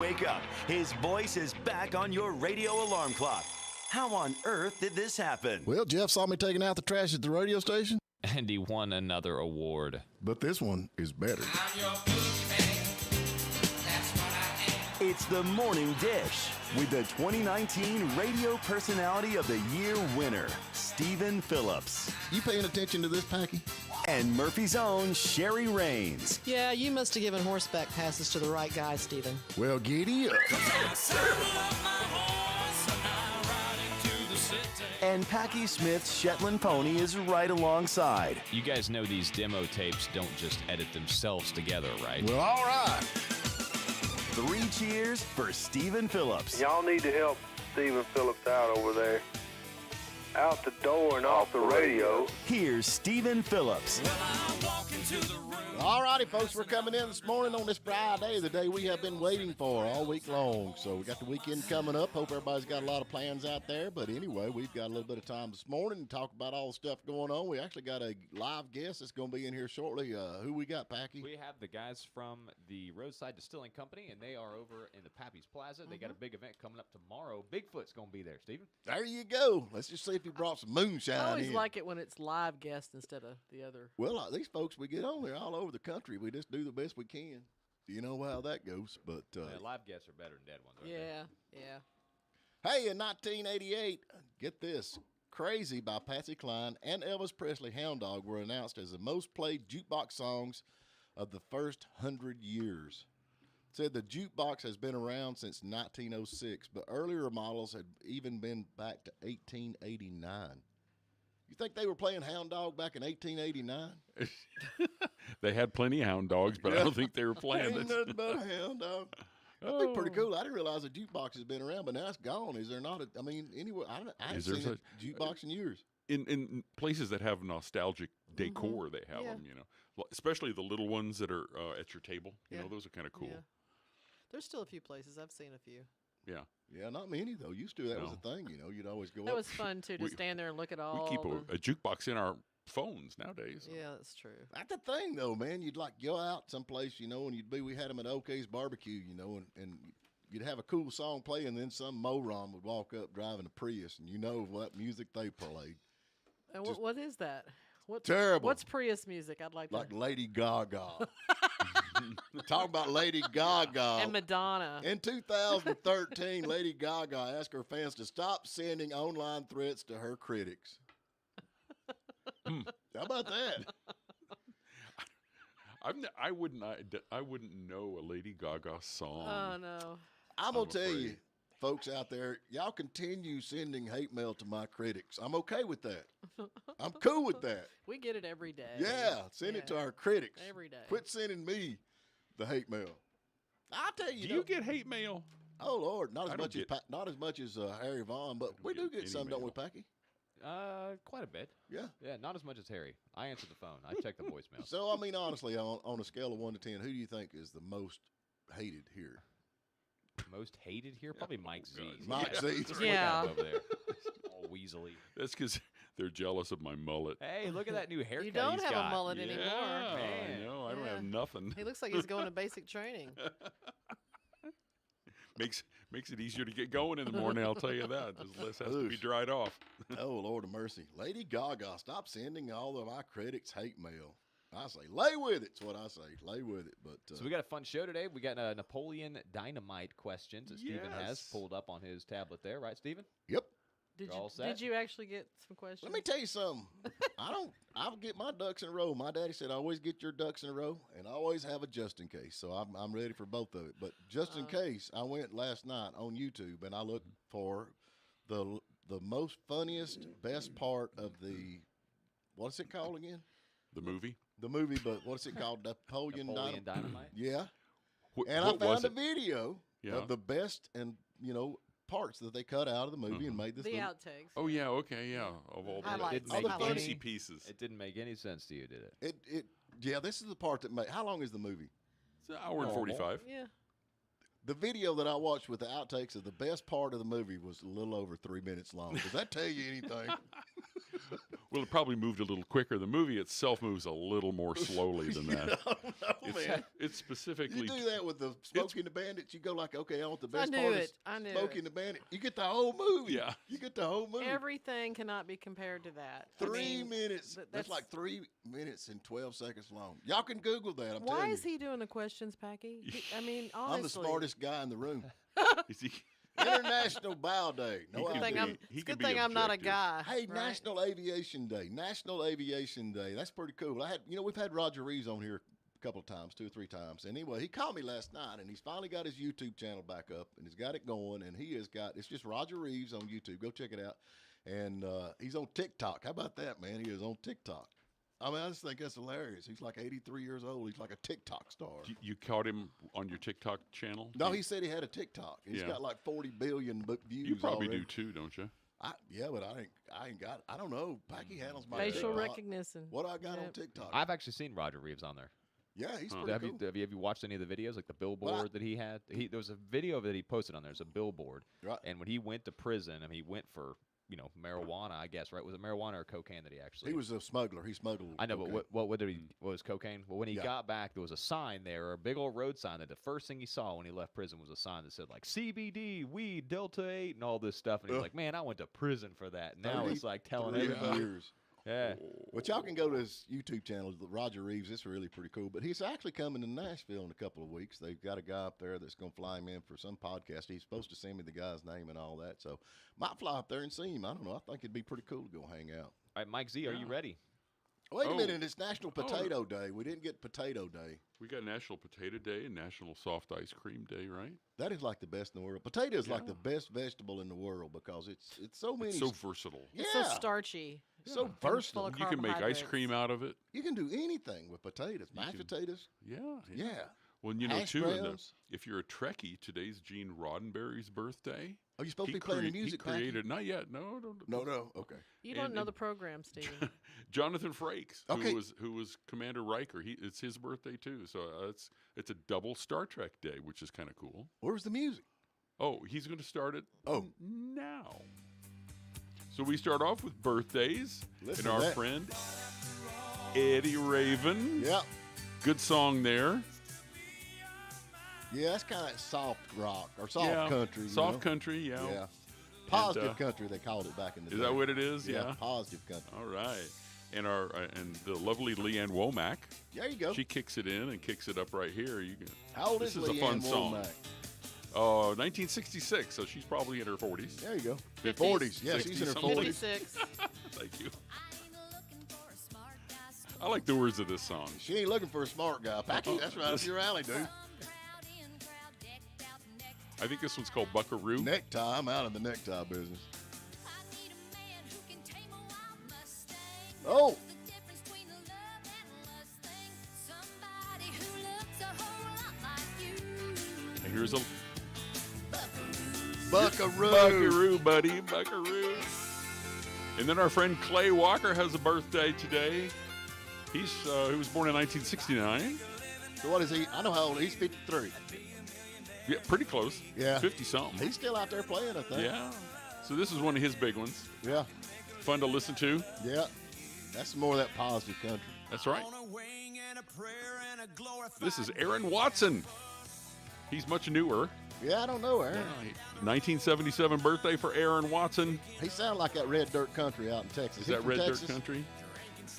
Wake up. His voice is back on your radio alarm clock. How on earth did this happen? Well, Jeff saw me taking out the trash at the radio station. And he won another award. But this one is better. It's the Morning Dish with the 2019 Radio Personality of the Year winner, Stephen Phillips. You paying attention to this, Packy? And Murphy's own Sherry Rains. Yeah, you must have given horseback passes to the right guy, Stephen. Well, giddy up. And Packy Smith's Shetland pony is right alongside. You guys know these demo tapes don't just edit themselves together, right? Well, all right. 3 cheers for Stephen Phillips. Y'all need to help Stephen Phillips out over there. Out the door and off the radio. Here's Stephen Phillips. All righty, folks, we're coming in this morning on this Friday, the day we have been waiting for all week long. So we got the weekend coming up. Hope everybody's got a lot of plans out there. But anyway, we've got a little bit of time this morning to talk about all the stuff going on. We actually got a live guest that's going to be in here shortly. Who we got, Packy? We have the guys from the Roadside Distilling Company, and they are over in the Pappy's Plaza. They got a big event coming up tomorrow. Bigfoot's going to be there, Stephen. There you go. Let's just see if he brought some moonshine I always in. like it when it's live guests instead of the other. Well, these folks, we get on there all over the country. We just do the best we can. You know how that goes. But Yeah, live guests are better than dead ones. Aren't Yeah, yeah. hey, in 1988, get this, Crazy by Patsy Cline and Elvis Presley Hound Dog were announced as the most played jukebox songs of the first 100 years. It said the jukebox has been around since 1906, but earlier models had even been back to 1889. You think they were playing Hound Dog back in 1889? They had plenty of hound dogs, but I don't think they were playing Ain't this. nothing but a hound dog. That'd be pretty cool. I didn't realize a jukebox has been around, but now it's gone. Is there not? Anyway, I haven't Is there seen a jukebox in years. In places that have nostalgic decor, they have Yeah. them, especially the little ones that are at your table. You Yeah. know, those are kind of cool. Yeah. There's still a few places. I've seen a few. Yeah. Yeah, not many though. Used to that was No. a thing. You'd always go That up. was fun, too, to We- stand there and look at all We keep the... a jukebox in our phones nowadays. Yeah, that's true. That's the thing though, man. You'd like go out someplace, and we had them at OK's barbecue, and you'd have a cool song play, and then some moron would walk up driving a Prius, and you know what music they played. And Just what is that? What, terrible. What's Prius music? I'd like Like to... Lady Gaga. Talk about Lady Gaga. And Madonna. In 2013, Lady Gaga asked her fans to stop sending online threats to her critics. How about that? I wouldn't know a Lady Gaga song. Oh, no. I'm going I'm to tell you, afraid. folks out there, y'all continue sending hate mail to my critics. I'm okay with that. I'm cool with that. We get it every day. Yeah, send it to Yeah. our critics. Every day. Quit sending me the hate mail. I'll tell you. Do you get hate mail? Oh Lord, not I as don't much as get- not as much as Harry Vaughn, but we get do get any some, don't we, mail. Packy? Quite a bit. Yeah. Yeah, not as much as Harry. I answer the phone. I check the voicemail. So I mean, honestly, on a scale of 1 to 10, who do you think is the most hated here? Most hated here? Probably Mike Z. Mike Z. Just Yeah. look at him over there. All weaselly. That's because they're jealous of my mullet. Hey, look at that new haircut You don't he's have got. a mullet Yeah, anymore. Man. no, I don't Yeah. have nothing. He looks like he's going to basic training. Makes it easier to get going in the morning. I'll tell you that. This list has to be Oof. dried off. Oh Lord of mercy, Lady Gaga, stop sending all of my critics hate mail. I say, lay with it. That's what I say, lay with it. But So we got a fun show today. We got Napoleon Dynamite questions that Stephen has Yes. pulled up on his tablet there, right, Stephen? yep. Did You're all you, set? did you actually get some questions? Let me tell you something. I'll get my ducks in a row. My daddy said, always get your ducks in a row, and I always have a just in case. So I'm ready for both of it. But just in case, I went last night on YouTube and I looked for the most funniest, best part of the, what's it called again? The movie. The movie, but what's it called? Napoleon Napoleon Dynamite? Yeah. What, And what I was found a it? video Yeah. of the best and, parts that they cut out of the movie and made this the little, outtakes. Oh yeah, okay, yeah. Of all the, Highlights. All the juicy funny- pieces. It didn't make any sense to you, did it? yeah, this is the part that made, how long is the movie? It's an hour and Normal. 45. Yeah. The video that I watched with the outtakes of the best part of the movie was a little over 3 minutes long. Does that tell you anything? Well, it probably moved a little quicker. The movie itself moves a little more slowly than that. Man. It's specifically. You do that with the Smokey and the Bandit. You go like, okay, I want the I best knew part. it. I knew Smokey it. and the Bandit. You get the whole movie. Yeah. You get the whole movie. Everything cannot be compared to that. I 3 mean, minutes. th- That's like 3 minutes and 12 seconds long. Y'all can Google that. I'm Why telling is you. he doing the questions, Packy? I mean, honestly. I'm the smartest guy in the room. Is he- International Bow Day. No He Good can thing idea. I'm, he it's can good be thing I'm not a objective. guy. Hey, right? National Aviation Day. National Aviation Day. That's pretty cool. We've had Roger Reeves on here a couple of times, 2 or 3 times. And anyway, he called me last night, and he's finally got his YouTube channel back up, and he's got it going, and he has got, it's just Roger Reeves on YouTube. Go check it out. And he's on TikTok. How about that, man? He is on TikTok. I mean, I just think that's hilarious. He's like 83 years old. He's like a TikTok star. You caught him on your TikTok channel? No, he said he had a TikTok. He's Yeah. got like 40 billion views. You probably already. do too, don't you? Yeah, but I ain't got. I don't know. Packy handles my Facial TikTok. recognition. What I got on Yep. TikTok? I've actually seen Roger Reeves on there. Yeah, he's Huh. pretty Have cool. you watched any of the videos, like the billboard that he had? There was a video that he posted on there. It's a billboard, Right. and when he went to prison, I mean, he went for marijuana, I guess, right? Was it marijuana or cocaine that he actually? He was a smuggler. He smuggled. I know, cocaine. but what did he? What was cocaine? Well, when he Yeah. got back, there was a sign there, a big old road sign. That the first thing he saw when he left prison was a sign that said like CBD, weed, Delta 8, and all this stuff. And he's Ugh. like, "Man, I went to prison for that." Now 30 it's like telling 3 everybody. years. Yeah. But y'all can go to his YouTube channel, Roger Reeves. It's really pretty cool. But he's actually coming to Nashville in a couple of weeks. They've got a guy up there that's going to fly him in for some podcast. He's supposed to send me the guy's name and all that. So might fly up there and see him. I don't know. I think it'd be pretty cool to go hang out. All right, Mike Z, are you ready? Wait a Oh. minute. It's National Oh. Potato Day. We didn't get Potato Day. We got National Potato Day and National Soft Ice Cream Day, right? That is like the best in the world. Potato is like Yeah. the best vegetable in the world because it's so many. It's so versatile. yeah, It's so starchy. so and versatile. full of You can make ice carbohydrates. cream out of it. You can do anything with potatoes. Mashed can- potatoes. Yeah. Yeah. Well, and you know, Hash too, browns. if you're a Trekkie, today's Gene Roddenberry's birthday. Are you supposed to be playing the music? He Packy? created, not yet. No. No. Okay. You don't and- know and- the program, Stephen. Jonathan Frakes, Okay. who was Commander Riker. It's his birthday too, so it's a double Star Trek day, which is kind of cool. Where's the music? Oh, he's going to start it Oh. now. So we start off with birthdays, Listen and to our that. friend Eddie Raven. Yep. Good song there. Yeah, that's kind of soft rock or soft Yeah, country. you Soft know? country, yeah. Yeah. Positive uh, country, they called it back in the day. Is that what it is? Yeah. Yeah. Positive country. All right. And and the lovely Leanne Womack, There you go. she kicks it in and kicks it up right here. You can. How old this is is a fun Leanne song. Womack? 1966, so she's probably in her 40s. There you go. 50s. 40s. Yeah, she's in her 60s, 40s. 56. Thank you. I like the words of this song. She ain't looking for a smart guy. Packy, that's right up your alley, dude. I think this one's called Buckaroo. Necktie. I'm out of the necktie business. Oh, And here's a Buckaroo. Buckaroo, buddy, Buckaroo. And then our friend Clay Walker has a birthday today. He was born in 1969. So what is he? I know how old. He's 53. Yeah, pretty close. Yeah. 50 something. He's still out there playing, I think. Yeah. So this is one of his big ones. Yeah. Fun to listen to. Yeah. That's more of that positive country. That's right. This is Aaron Watson. He's much newer. Yeah, I don't know, Aaron. 1977 birthday for Aaron Watson. He sounded like that red dirt country out in Texas. Is He that from Red Texas? Dirt Country?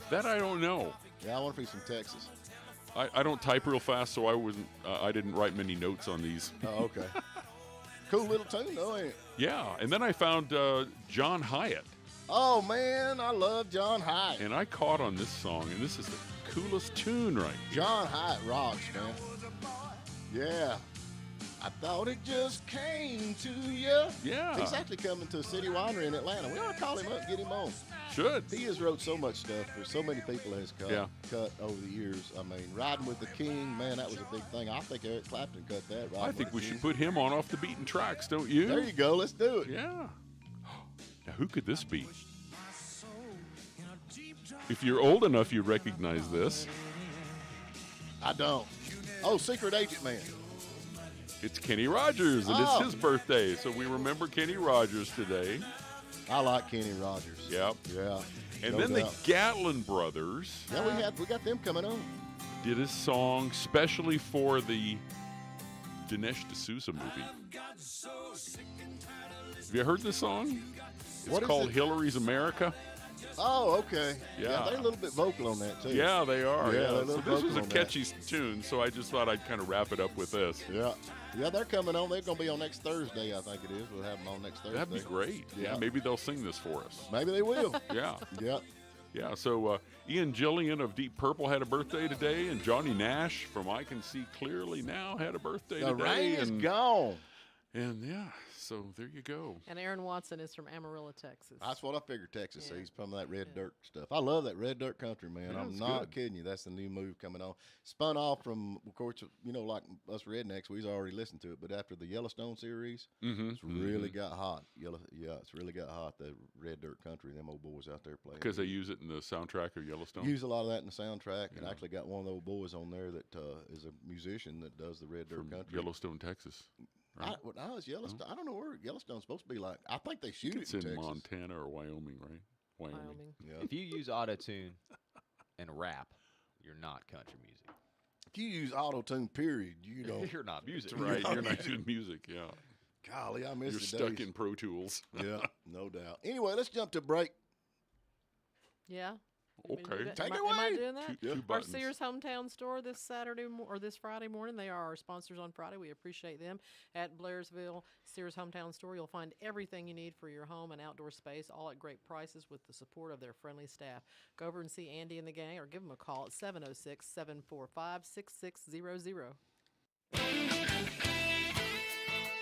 That I don't know. Yeah, I wonder if he's from Texas. I don't type real fast, so I didn't write many notes on these. Oh, okay. Cool little tune, though, ain't it? Yeah, and then I found John Hyatt, Oh, man, I love John Hyatt. and I caught on this song, and this is the coolest tune right here. John Hyatt rocks, man. Yeah. I thought it just came to you. Yeah. He's actually coming to a city winery in Atlanta. We ought to call him up, get him on. Should. He has wrote so much stuff for so many people has cut over the years. I mean, Riding with the King, man, that was a big thing. I think Eric Clapton cut that. Riding I with think the we King. should put him on Off the Beaten Tracks, don't you? There you go. Let's do it. Yeah. Now, who could this be? If you're old enough, you recognize this. I don't. Oh, Secret Agent Man. It's Kenny Rogers, and Oh. it's his birthday, so we remember Kenny Rogers today. I like Kenny Rogers. Yep. Yeah. And No then doubt. the Gatlin brothers Yeah, we got them coming on. did a song specially for the Dinesh D'Souza movie. Have you heard this song? It's What is called it? Hillary's America. Oh, okay. Yeah. They're a little bit vocal on that too. Yeah, they are. Yeah, Yeah. they're a So little this was vocal a on that. catchy tune, so I just thought I'd kind of wrap it up with this. Yeah. Yeah, they're coming on. They're going to be on next Thursday, I think it is. We'll have them on next Thursday. That'd be great. Yeah, Yeah. maybe they'll sing this for us. Maybe they will. Yeah. Yeah. Yeah, so Ian Gillian of Deep Purple had a birthday today, and Johnny Nash from I Can See Clearly Now had a birthday The today. rain is gone. And yeah, so there you go. And Aaron Watson is from Amarillo, Texas. That's what I figured Texas Yeah. He's from that red Yeah. dirt stuff. I love that red dirt country, man. Yeah, I'm it's not good. kidding you. That's the new move coming on. Spun off from, of course, like us rednecks, we've already listened to it. But after the Yellowstone series, Mm-hmm. it's really got hot. It's really got hot. The red dirt country, them old boys out there playing. Because they use it in the soundtrack of Yellowstone. Use a lot of that in the soundtrack, and Yeah. actually got one of the old boys on there that is a musician that does the red dirt from country. Yellowstone, Texas. Right? It's Yellowstone. I don't know where Yellowstone's supposed to be like. I think they shoot It's it in in Texas. Montana or Wyoming, right? Wyoming. Yeah. If you use auto-tune and rap, you're not country music. If you use auto tune, period, you don't. You're not music. Right, Yeah. you're not doing music, yeah. Golly, I miss You're the stuck days. in Pro Tools. Yeah, no doubt. Anyway, let's jump to break. Yeah. You want me to do Okay. that? Take am it I, am I away. doing that? Two Our buttons. Sears Hometown Store this Saturday or this Friday morning. They are our sponsors on Friday. We appreciate them. At Blairsville Sears Hometown Store, you'll find everything you need for your home and outdoor space, all at great prices with the support of their friendly staff. Go over and see Andy and the gang or give them a call at 706-745-6600.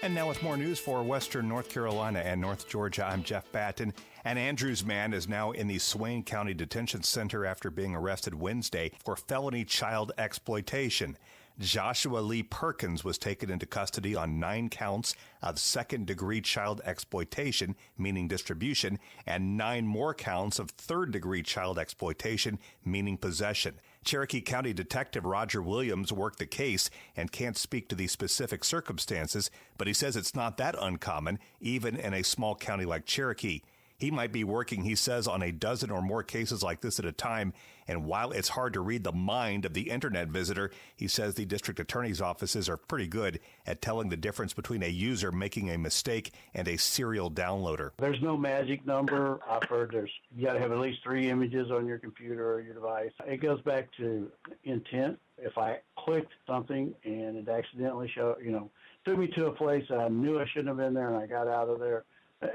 And now with more news for Western North Carolina and North Georgia, I'm Jeff Batten. An Andrews man is now in the Swain County Detention Center after being arrested Wednesday for felony child exploitation. Joshua Lee Perkins was taken into custody on 9 counts of second-degree child exploitation, meaning distribution, and 9 more counts of third-degree child exploitation, meaning possession. Cherokee County Detective Roger Williams worked the case and can't speak to the specific circumstances, but he says it's not that uncommon, even in a small county like Cherokee. He might be working, he says, on a dozen or more cases like this at a time, and while it's hard to read the mind of the internet visitor, he says the district attorney's offices are pretty good at telling the difference between a user making a mistake and a serial downloader. There's no magic number. I've heard you got to have at least 3 images on your computer or your device. It goes back to intent. If I clicked something and it accidentally took me to a place that I knew I shouldn't have been there and I got out of there.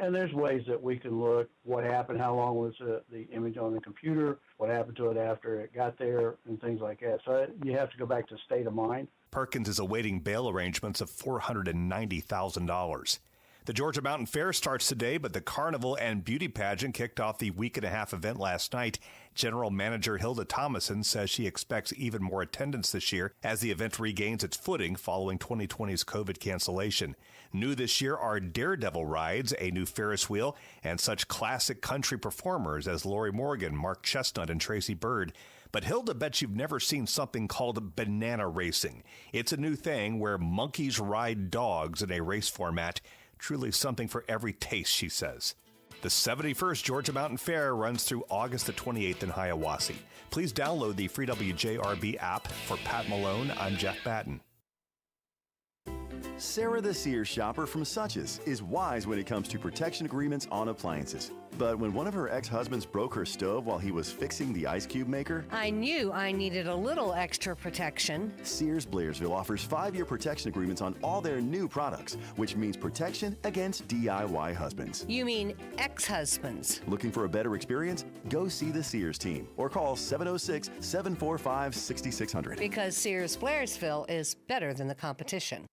And there's ways that we can look what happened, how long was the image on the computer, what happened to it after it got there, and things like that. So you have to go back to state of mind. Perkins is awaiting bail arrangements of $490,000. The Georgia Mountain Fair starts today, but the carnival and beauty pageant kicked off the week-and-a-half event last night. General Manager Hilda Thomason says she expects even more attendance this year as the event regains its footing following 2020's COVID cancellation. New this year are Daredevil rides, a new Ferris wheel, and such classic country performers as Lori Morgan, Mark Chestnut, and Tracy Byrd. But Hilda bets you've never seen something called banana racing. It's a new thing where monkeys ride dogs in a race format. Truly something for every taste, she says. The 71st Georgia Mountain Fair runs through August the 28th in Hiawassee. Please download the free WJRB app. For Pat Malone, I'm Jeff Batten. Sarah the Sears shopper from Suches is wise when it comes to protection agreements on appliances. But when one of her ex-husbands broke her stove while he was fixing the ice cube maker, I knew I needed a little extra protection. Sears Blairsville offers 5-year protection agreements on all their new products, which means protection against DIY husbands. You mean ex-husbands. Looking for a better experience? Go see the Sears team or call 706-745-6600. Because Sears Blairsville is better than the competition.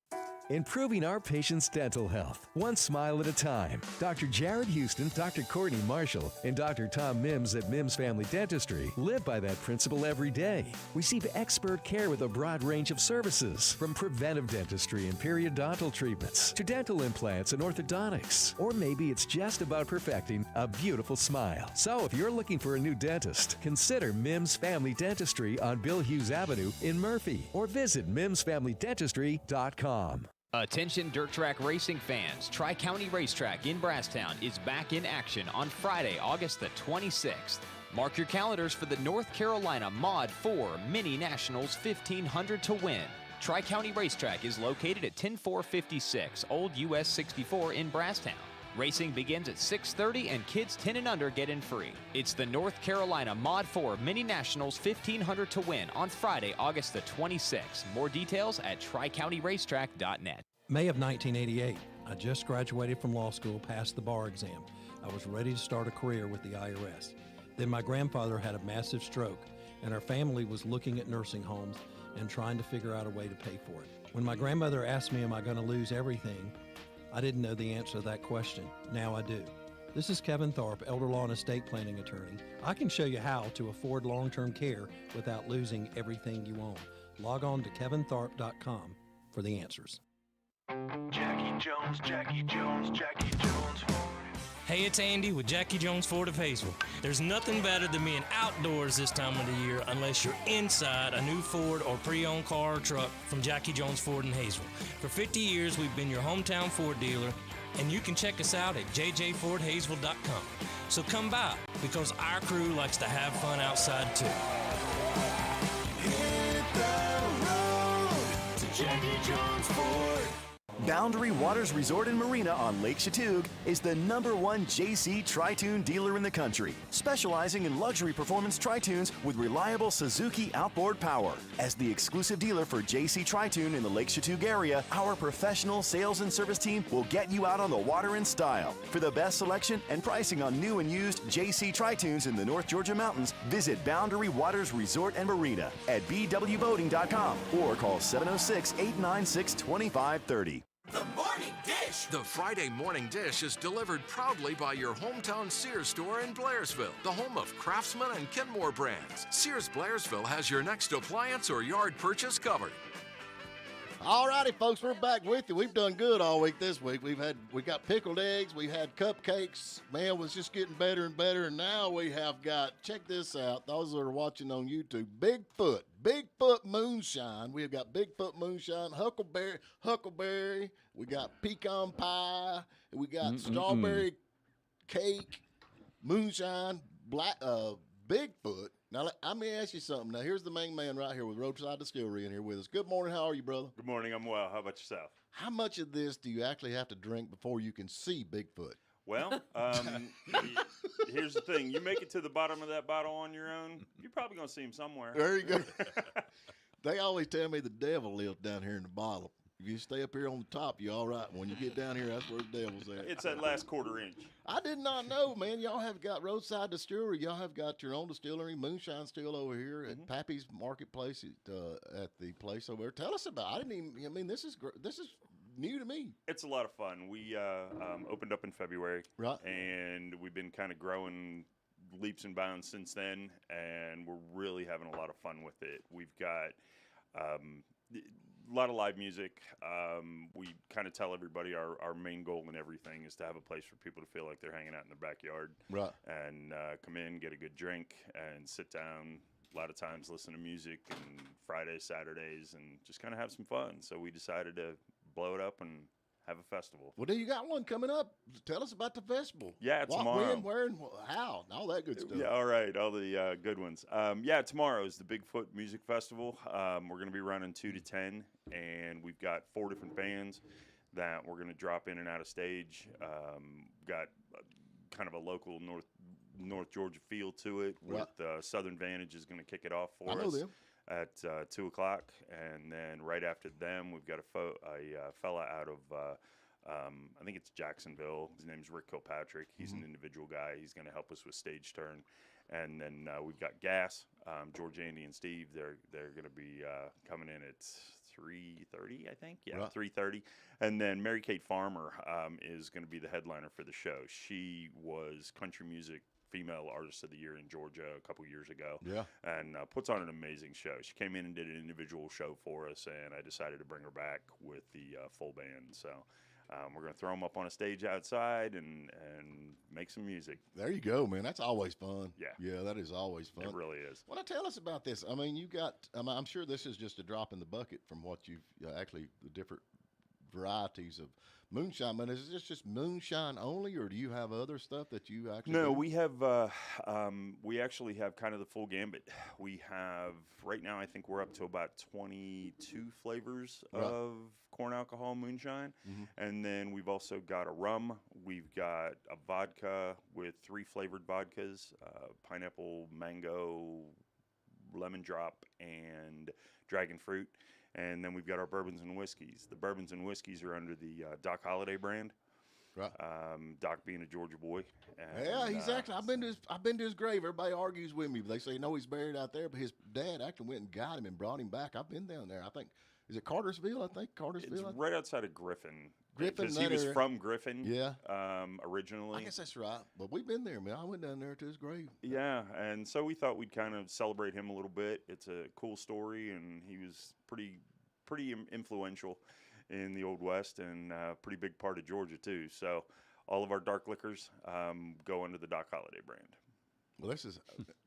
Improving our patients' dental health, one smile at a time. Dr. Jared Houston, Dr. Courtney Marshall, and Dr. Tom Mims at Mims Family Dentistry live by that principle every day. Receive expert care with a broad range of services, from preventive dentistry and periodontal treatments to dental implants and orthodontics. Or maybe it's just about perfecting a beautiful smile. So if you're looking for a new dentist, consider Mims Family Dentistry on Bill Hughes Avenue in Murphy, or visit mimsfamilydentistry.com. Attention dirt track racing fans. Tri-County Racetrack in Brasstown is back in action on Friday, August the 26th. Mark your calendars for the North Carolina Mod 4 Mini Nationals 1500 to win. Tri-County Racetrack is located at 10456 Old US 64 in Brasstown. Racing begins at 6:30 and kids 10 and under get in free. It's the North Carolina Mod 4 Mini Nationals 1500 to win on Friday, August the 26th. More details at tricountyracetrack.net. May of 1988. I just graduated from law school, passed the bar exam. I was ready to start a career with the IRS. Then my grandfather had a massive stroke, and our family was looking at nursing homes and trying to figure out a way to pay for it. When my grandmother asked me, am I going to lose everything? I didn't know the answer to that question. Now I do. This is Kevin Tharp, elder law and estate planning attorney. I can show you how to afford long-term care without losing everything you own. Log on to kevintharp.com for the answers. Jackie Jones, Jackie Jones, Jackie Jones. Hey, it's Andy with Jackie Jones Ford of Hayesville. There's nothing better than being outdoors this time of the year unless you're inside a new Ford or pre-owned car or truck from Jackie Jones Ford in Hayesville. For 50 years, we've been your hometown Ford dealer, and you can check us out at jjfordhayesville.com. So come by, because our crew likes to have fun outside too. Hit the road to Jackie Jones Ford. Boundary Waters Resort and Marina on Lake Chatuge is the #1 JC Tri-Tune dealer in the country, specializing in luxury performance Tri-Tunes with reliable Suzuki outboard power. As the exclusive dealer for JC Tri-Tune in the Lake Chatuge area, our professional sales and service team will get you out on the water in style. For the best selection and pricing on new and used JC Tri-Tunes in the North Georgia mountains, visit Boundary Waters Resort and Marina at bwboating.com or call 706-896-2530. The Morning Dish. The Friday Morning Dish is delivered proudly by your hometown Sears store in Blairsville, the home of Craftsman and Kenmore brands. Sears Blairsville has your next appliance or yard purchase covered. All righty, folks, we're back with you. We've done good all week this week. We got pickled eggs, we had cupcakes. Man, it was just getting better and better. And now we have got, check this out, those that are watching on YouTube, Bigfoot moonshine. We have got Bigfoot moonshine, huckleberry. We got pecan pie. We got strawberry cake, moonshine, Bigfoot. Now, let me ask you something. Now, here's the main man right here with Roadside Distillery in here with us. Good morning. How are you, brother? Good morning. I'm well. How about yourself? How much of this do you actually have to drink before you can see Bigfoot? Well, here's the thing. You make it to the bottom of that bottle on your own, you're probably going to see him somewhere. There you go. They always tell me the devil lives down here in the bottle. If you stay up here on the top, you're all right. When you get down here, that's where the devil's at. It's that last quarter inch. I did not know, man. Y'all have got Roadside Distillery. Y'all have got your own distillery, Moonshine Still over here at Pappy's Marketplace at the place over there. Tell us about it. This is new to me. It's a lot of fun. We opened up in February. Right. And we've been kind of growing leaps and bounds since then, and we're really having a lot of fun with it. We've got a lot of live music. We kind of tell everybody our main goal in everything is to have a place for people to feel like they're hanging out in their backyard. Right. And come in, get a good drink, and sit down. A lot of times listen to music and Fridays, Saturdays, and just kind of have some fun. So we decided to blow it up and have a festival. Well, do you got one coming up? Tell us about the festival. Yeah, tomorrow. When, where, and how, and all that good stuff. Yeah, all right, all the good ones. Tomorrow is the Bigfoot Music Festival. We're going to be running 2 to 10, and we've got 4 different bands that we're going to drop in and out of stage. Got kind of a local North Georgia feel to it. Right. With Southern Vantage is going to kick it off for I know us. them. At 2 o'clock, and then right after them, we've got a fella out of, I think it's Jacksonville. His name's Rick Kilpatrick. He's an individual guy. He's going to help us with stage turn. And then we've got Gas, George, Andy, and Steve. They're going to be coming in at 3:30, I think. Yeah, right. 3:30. And then Mary Kate Farmer is going to be the headliner for the show. She was country music Female Artist of the Year in Georgia a couple years ago. Yeah. And puts on an amazing show. She came in and did an individual show for us, and I decided to bring her back with the full band. So we're going to throw them up on a stage outside and make some music. There you go, man. That's always fun. Yeah. Yeah, that is always fun. It really is. Well, now tell us about this. I mean, you got, I'm sure this is just a drop in the bucket from what you've actually, the different varieties of moonshine. But is this just moonshine only, or do you have other stuff that you actually? No, do? we have. We actually have kind of the full gambit. We have right now. I think we're up to about 22 flavors Right. of corn alcohol moonshine, Mhm. and then we've also got a rum. We've got a vodka with 3 flavored vodkas: pineapple, mango, lemon drop, and dragon fruit. And then we've got our bourbons and whiskeys. The bourbons and whiskeys are under the Doc Holliday brand. Right. Doc being a Georgia boy. And, Yeah, he's actually. I've been to his grave. Everybody argues with me, but they say no, he's buried out there. But his dad actually went and got him and brought him back. I've been down there. I think is it Cartersville? I think Cartersville. It's right outside of Griffin. Griffin, Because he that was area. from Griffin. Yeah. Originally. I guess that's right. But we've been there, man. I went down there to his grave. Yeah, and so we thought we'd kind of celebrate him a little bit. It's a cool story, and he was pretty influential in the Old West and a pretty big part of Georgia too. So all of our dark liquors go under the Doc Holliday brand. Well, this is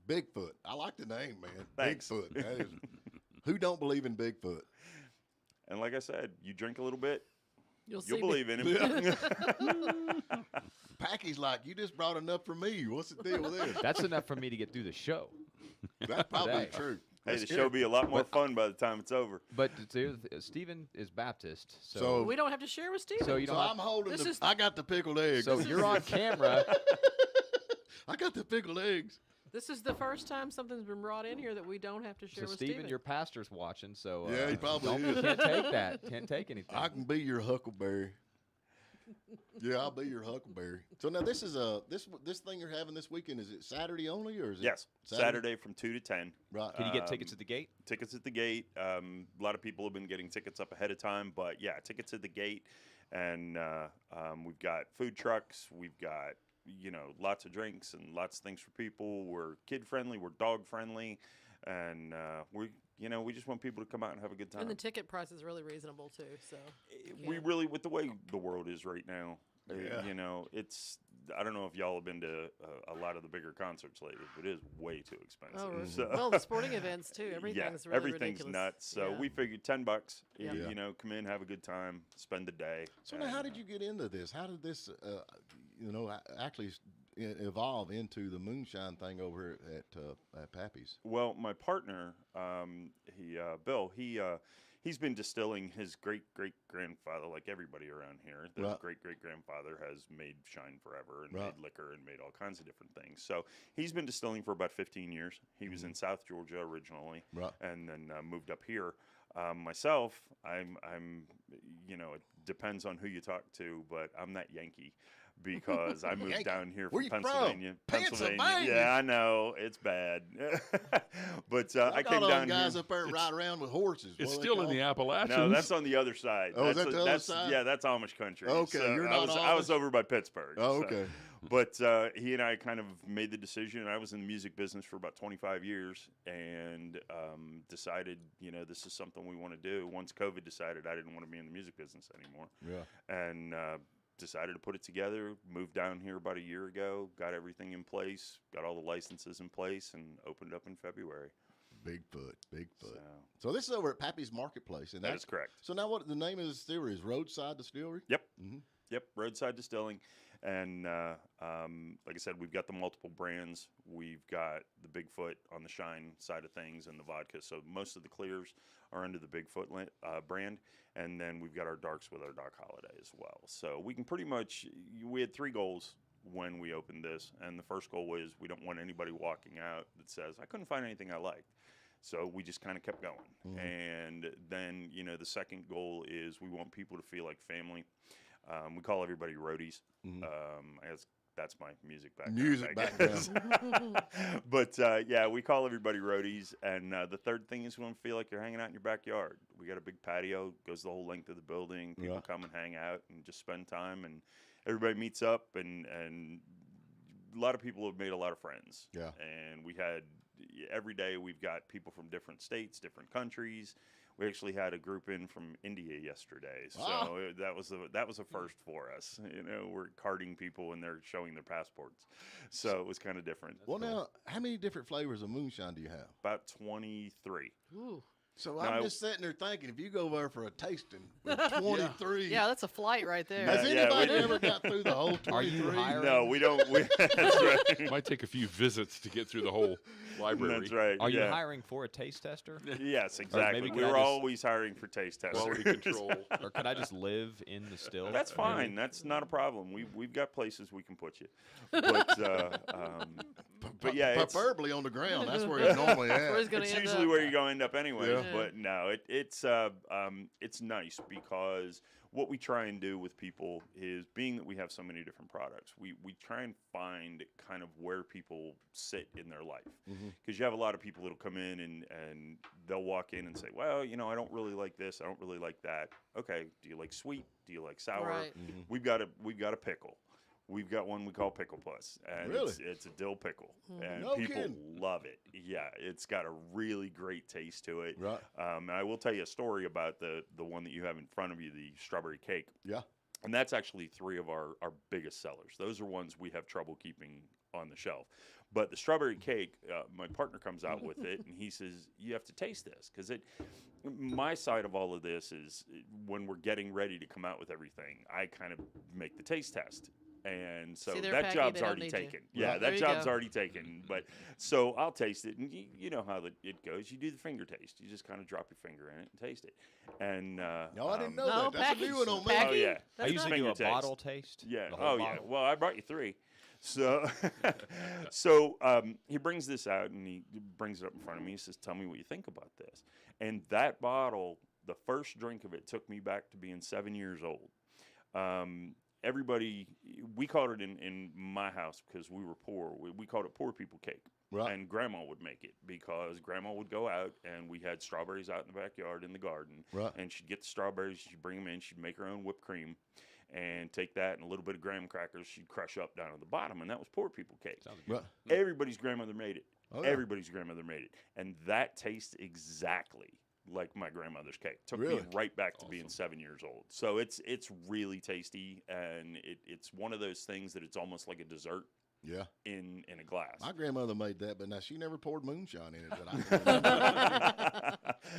Bigfoot. I like the name, man. Thanks. Bigfoot. That is, who don't believe in Bigfoot? And like I said, you drink a little bit, You'll you'll see believe in him. Packy's like, you just brought enough for me. What's the deal with this? That's enough for me to get through the show. That's probably Today. true. Hey, That's the show good. be a lot more fun by the time it's over. But Stephen is Baptist, so, So- We don't have to share with Steven. So you don't So have- I'm holding This the. is- I got the pickled eggs. so you're on camera. I got the pickled eggs. This is the first time something's been brought in here that we don't have to share So with Stephen, Steven. your pastor's watching, so Yeah, he probably don't- is. can't take that. Can't take anything. I can be your huckleberry. Yeah, I'll be your huckleberry. So now this is this thing you're having this weekend. Is it Saturday only, or is it? Yes, Saturday from 2 to 10. Right. Can you get tickets at the gate? Tickets at the gate. A lot of people have been getting tickets up ahead of time, but yeah, tickets at the gate. And we've got food trucks. We've got, lots of drinks and lots of things for people. We're kid friendly. We're dog friendly. And we just want people to come out and have a good time. And the ticket price is really reasonable too. So We really, with the way the world is right now, Yeah. it's, I don't know if y'all have been to a lot of the bigger concerts lately, but it is way too expensive. Oh, So- well, the sporting events too. Everything's really everything's ridiculous. nuts. So Yeah. we figured $10. Yeah. Come in, have a good time, spend the day. So now, how did you get into this? How did this, actually evolve into the moonshine thing over here at Pappy's? Well, my partner, Bill, he's been distilling. His great grandfather, like everybody around here, the Right. great grandfather has made shine forever and Right. made liquor and made all kinds of different things. So he's been distilling for about 15 years. He was in South Georgia originally, Right. and then moved up here. Myself, I'm it depends on who you talk to, but I'm that Yankee. Because I moved Yankee. down here Where from you from? Pennsylvania. Pennsylvania? Yeah, I know it's bad, but I I came got all down guys here. up there ride around with horses. It's What are they still in called? the Appalachians. No, that's on the other side. Oh, is That's that the other that's- side? Yeah, that's Amish country. Okay, So you're I not was Amish? over by Pittsburgh. Oh, so- okay. But he and I kind of made the decision. I was in the music business for about 25 years and decided, this is something we want to do. Once COVID decided I didn't want to be in the music business anymore. Yeah. And decided to put it together, moved down here about a year ago, got everything in place, got all the licenses in place, and opened up in February. Bigfoot. So, So this is over at Pappy's Marketplace, and that that's is correct. So now, what the name of the distillery is? Roadside Distillery. Yep. Mm-hmm. Yep. Roadside Distilling. And like I said, we've got the multiple brands. We've got the Bigfoot on the Shine side of things and the vodka. So most of the clears are under the Bigfoot brand. And then we've got our darks with our Doc Holiday as well. So we can pretty much, we had 3 goals when we opened this. And the first goal was we don't want anybody walking out that says, I couldn't find anything I liked. So we just kind of kept going. Mm-hmm. And then, the second goal is we want people to feel like family. We call everybody roadies. Mm-hmm. I guess that's my music background. Music I guess. But yeah, we call everybody roadies. And the third thing is we want to feel like you're hanging out in your backyard. We got a big patio, goes the whole length of the building. People Yeah. come and hang out and just spend time. And everybody meets up. And a lot of people have made a lot of friends. Yeah. And we had, every day we've got people from different states, different countries. We actually had a group in from India yesterday, so Wow. that was a first for us. We're carding people and they're showing their passports, so it was kind of different. Well, now, how many different flavors of moonshine do you have? About 23. Ooh. So No, I'm just sitting there thinking, if you go there for a tasting with 23, Yeah, that's a flight right there. has Yeah, anybody we- ever got through the whole 23? Are you hiring? No, we don't. That's right. Might take a few visits to get through the whole library. That's right. Are you yeah. hiring for a taste tester? Yes, Or exactly. maybe We could I were just- always hiring for taste testers. Quality control. Or could I just live in the still? That's fine. That's not a problem. We've got places we can put you. But yeah, it's, Preferably on the ground. That's where he's normally That's where at. he's gonna it's end usually up. where you're going to end up anyways. Yeah. But no, it's nice because what we try and do with people is, being that we have so many different products, we try and find kind of where people sit in their life. Because you have a lot of people that'll come in and they'll walk in and say, well, you know, I don't really like this, I don't really like that. Okay, do you like sweet? Do you like sour? Right. We've got a pickle. We've got one we call Pickle Plus, and Really? it's a dill pickle, and No people kidding. love it. Yeah, it's got a really great taste to it. Right. And I will tell you a story about the one that you have in front of you, the strawberry cake. Yeah. And that's actually 3 of our biggest sellers. Those are ones we have trouble keeping on the shelf. But the strawberry cake, my partner comes out with it, and he says, you have to taste this. Because my side of all of this is, when we're getting ready to come out with everything, I kind of make the taste test. And so See, they're that Packy, job's they don't already need you. taken. Right. Yeah, There that you job's go. already taken. But so I'll taste it, and you know how it goes. You do the finger taste. You just kind of drop your finger in it and taste it. And No, I didn't know No, that. That's Packy. a new one on me. Packy? oh yeah, I That's usually not- do a finger taste. bottle taste. yeah. the whole Oh yeah. bottle. Well, I brought you 3. So he brings this out and he brings it up in front of me. He says, "Tell me what you think about this." And that bottle, the first drink of it, took me back to being 7 years old. Everybody, we called it in my house, because we were poor. We called it poor people cake. Right. And Grandma would make it, because Grandma would go out and we had strawberries out in the backyard in the garden. Right. And she'd get the strawberries, she'd bring them in, she'd make her own whipped cream, and take that and a little bit of graham crackers she'd crush up down at the bottom, and that was poor people cake. Right. Everybody's grandmother made it. Oh, yeah. Everybody's grandmother made it. And that tastes exactly like my grandmother's cake. Took me Really? right back to being 7 years old. So it's really tasty, and it's one of those things that it's almost like a dessert Yeah. in a glass. My grandmother made that, but now she never poured moonshine in it. But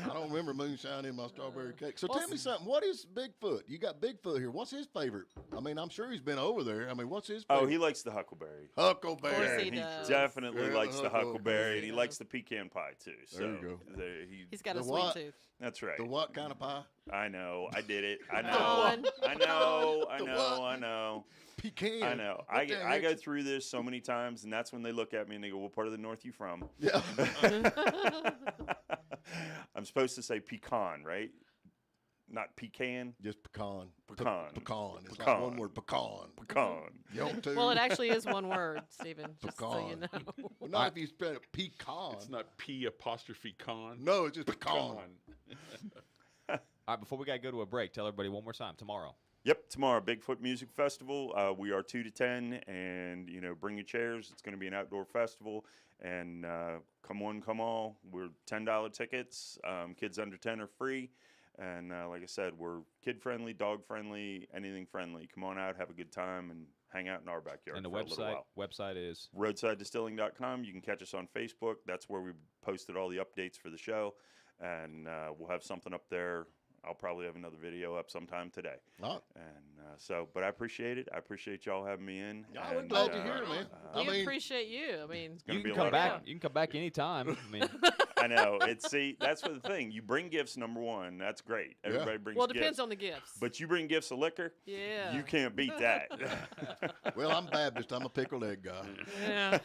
I don't remember moonshine in my strawberry cake. So tell me something. What is Bigfoot? You got Bigfoot here. What's his favorite? I mean, I'm sure he's been over there. I mean, what's his favorite? Oh, he likes the huckleberry. Huckleberry. Of course He he does. definitely Yeah, likes the huckleberry, huckleberry. and he likes the pecan pie too. So There you go. He's got The a sweet what? tooth. That's right. The what kind of pie? I know. I did it. I Come know. on. I know. I The know. what? I know. Pecan. I know. What the I go heck? through this so many times, and that's when they look at me and they go, "What part of the North you from?" Yeah. I'm supposed to say pecan, right? Not pecan. Just pecan. Pecan. Pecan. It's Pecan. like one word. Pecan. Pecan. You want to? Well, it actually is one word, Stephen, just so you Pecan. know. Well, not if you spell it pecan. It's not P''con. No, it's just pecan. All right, before we got to go to a break, tell everybody one more time. Tomorrow. Yep, tomorrow, Bigfoot Music Festival. We are 2 to 10, and bring your chairs. It's going to be an outdoor festival, and come one, come all. We're $10 tickets. Kids under 10 are free, and like I said, we're kid friendly, dog friendly, anything friendly. Come on out, have a good time, and hang out in our backyard. And the for a little while. website is RoadsideDistilling.com. You can catch us on Facebook. That's where we posted all the updates for the show, and we'll have something up there. I'll probably have another video up sometime today. Oh. And but I appreciate it. I appreciate y'all having me in. Yeah, we're and, glad to hear it, man. I We mean, appreciate you. I mean, gonna you be can a come lot of back. fun. You can come back anytime. I mean, I know. That's what the thing. You bring gifts, number one. That's great. Everybody brings well, it gifts. depends on the gifts. But you bring gifts of liquor. Yeah. You can't beat that. well, I'm Baptist. I'm a pickled egg guy. Yeah.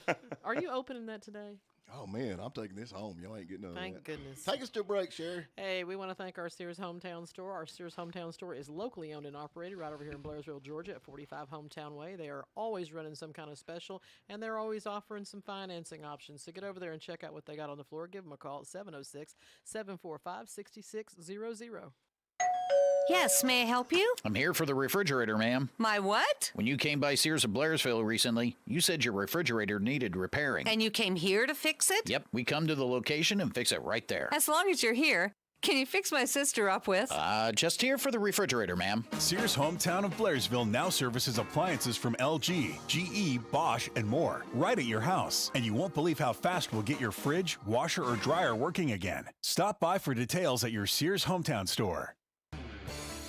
Are you opening that today? Oh, man, I'm taking this home. Y'all ain't getting none of Thank that. goodness. Take us to a break, Sherry. Hey, we want to thank our Sears Hometown Store. Our Sears Hometown Store is locally owned and operated right over here in Blairsville, Georgia at 45 Hometown Way. They are always running some kind of special, and they're always offering some financing options. So get over there and check out what they got on the floor. Give them a call at 706-745-6600. Yes, may I help you? I'm here for the refrigerator, ma'am. My what? When you came by Sears of Blairsville recently, you said your refrigerator needed repairing. And you came here to fix it? Yep, we come to the location and fix it right there. As long as you're here. Can you fix my sister up with? Just here for the refrigerator, ma'am. Sears Hometown of Blairsville now services appliances from LG, GE, Bosch, and more right at your house. And you won't believe how fast we'll get your fridge, washer, or dryer working again. Stop by for details at your Sears Hometown store.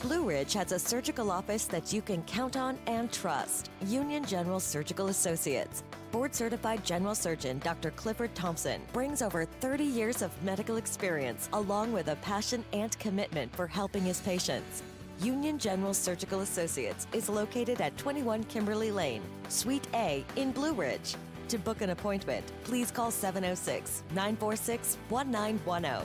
Blue Ridge has a surgical office that you can count on and trust. Union General Surgical Associates. Board-certified general surgeon Dr. Clifford Thompson brings over 30 years of medical experience along with a passion and commitment for helping his patients. Union General Surgical Associates is located at 21 Kimberly Lane, Suite A in Blue Ridge. To book an appointment, please call 706-946-1910.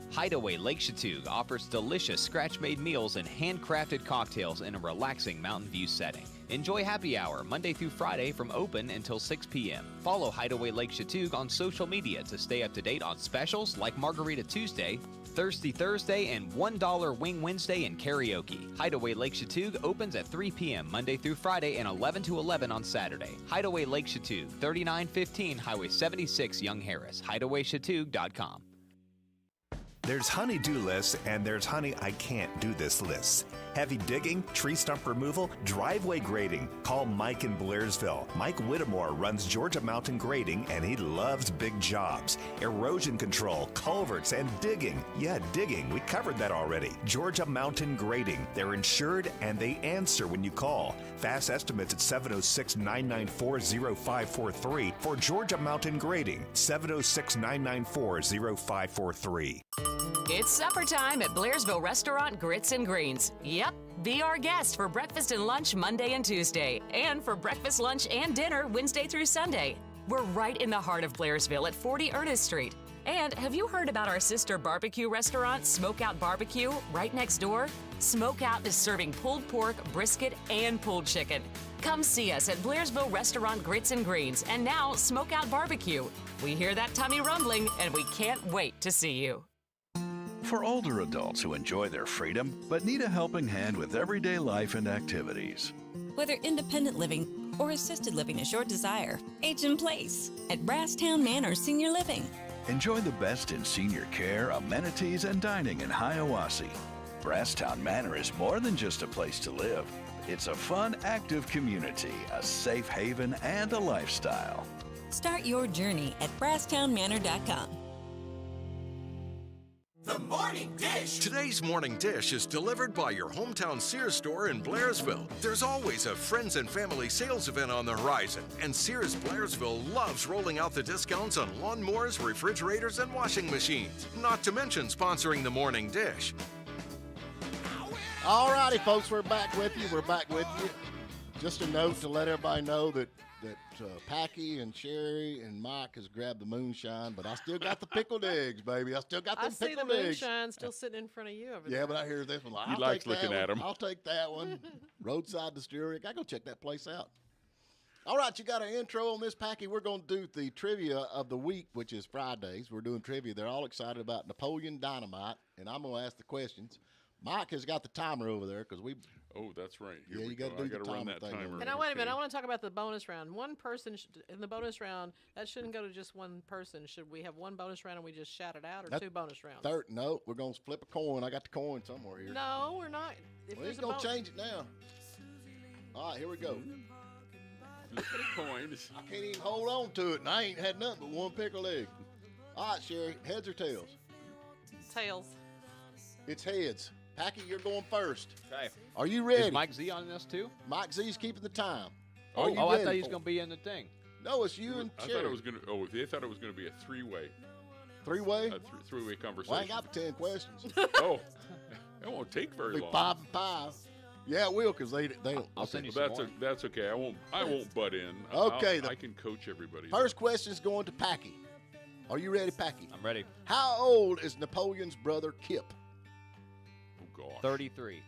Hideaway Lake Chattoog offers delicious scratch-made meals and handcrafted cocktails in a relaxing mountain view setting. Enjoy happy hour Monday through Friday from open until 6 p.m. Follow Hideaway Lake Chattoog on social media to stay up to date on specials like Margarita Tuesday, Thirsty Thursday, and $1 Wing Wednesday and karaoke. Hideaway Lake Chattoog opens at 3 p.m. Monday through Friday and 11 to 11 on Saturday. Hideaway Lake Chattoog, 3915 Highway 76, Young Harris. HideawayChattoog.com. There's honey-do lists, and there's honey I can't do this lists. Heavy digging, tree stump removal, driveway grading. Call Mike in Blairsville. Mike Whittemore runs Georgia Mountain Grading, and he loves big jobs. Erosion control, culverts, and digging. Yeah, digging. We covered that already. Georgia Mountain Grading. They're insured, and they answer when you call. Fast estimates at 706-994-0543 for Georgia Mountain Grading. 706-994-0543. It's supper time at Blairsville Restaurant Grits and Greens. Yep, be our guest for breakfast and lunch Monday and Tuesday, and for breakfast, lunch, and dinner Wednesday through Sunday. We're right in the heart of Blairsville at 40 Ernest Street. And have you heard about our sister barbecue restaurant, Smokeout Barbecue, right next door? Smokeout is serving pulled pork, brisket, and pulled chicken. Come see us at Blairsville Restaurant Grits and Greens, and now Smokeout Barbecue. We hear that tummy rumbling, and we can't wait to see you. For older adults who enjoy their freedom but need a helping hand with everyday life and activities. Whether independent living or assisted living is your desire, age in place at Brasstown Manor Senior Living. Enjoy the best in senior care, amenities, and dining in Hiawassee. Brasstown Manor is more than just a place to live. It's a fun, active community, a safe haven, and a lifestyle. Start your journey at BrasstownManor.com. The Morning Dish. Today's Morning Dish is delivered by your hometown Sears store in Blairsville. There's always a friends and family sales event on the horizon, and Sears Blairsville loves rolling out the discounts on lawnmowers, refrigerators, and washing machines. Not to mention sponsoring the Morning Dish. All righty, folks, we're back with you. Just a note to let everybody know that Packy and Sherry and Mike has grabbed the moonshine, but I still got the pickled eggs, baby. I still got them pickled eggs. I see the moonshine still sitting in front of you over there. Yeah, but I hear this one. He likes looking at them. I'll take that one. Roadside Distillery. I gotta go check that place out. All right, you got an intro on this, Packy. We're going to do the trivia of the week, which is Fridays. We're doing trivia. They're all excited about Napoleon Dynamite, and I'm going to ask the questions. Mike has got the timer over there because we. Oh, that's right. Here you got to do the run timer that thing. timer. And now, wait a minute. I want to talk about the bonus round. One person in the bonus round, that shouldn't go to just one person. Should we have one bonus round and we just shout it out, or two bonus rounds? No, we're going to flip a coin. I got the coin somewhere here. No, we're not. If We're going to change it now. All right, here we go. Coins. I can't even hold on to it, and I ain't had nothing but one pickled egg. All right, Sherry, heads or tails? Tails. It's heads. Packy, you're going first. Okay. Are you ready? Is Mike Z on this too? Mike Z's keeping the time. I thought he was going to be in the thing. No, it's you and I Sherry. thought it was going to. Oh, they thought it was going to be a three-way. Three-way? A three-way conversation. Well, I ain't got 10 questions. Oh, that won't take very It'll be long. 5 and 5. Yeah, it will, because they don't. I'll send you Well, some more. that's okay. I won't butt in. Okay, I can coach everybody. First question's going to Packy. Are you ready, Packy? I'm ready. How old is Napoleon's brother Kip? Oh, gosh. 33.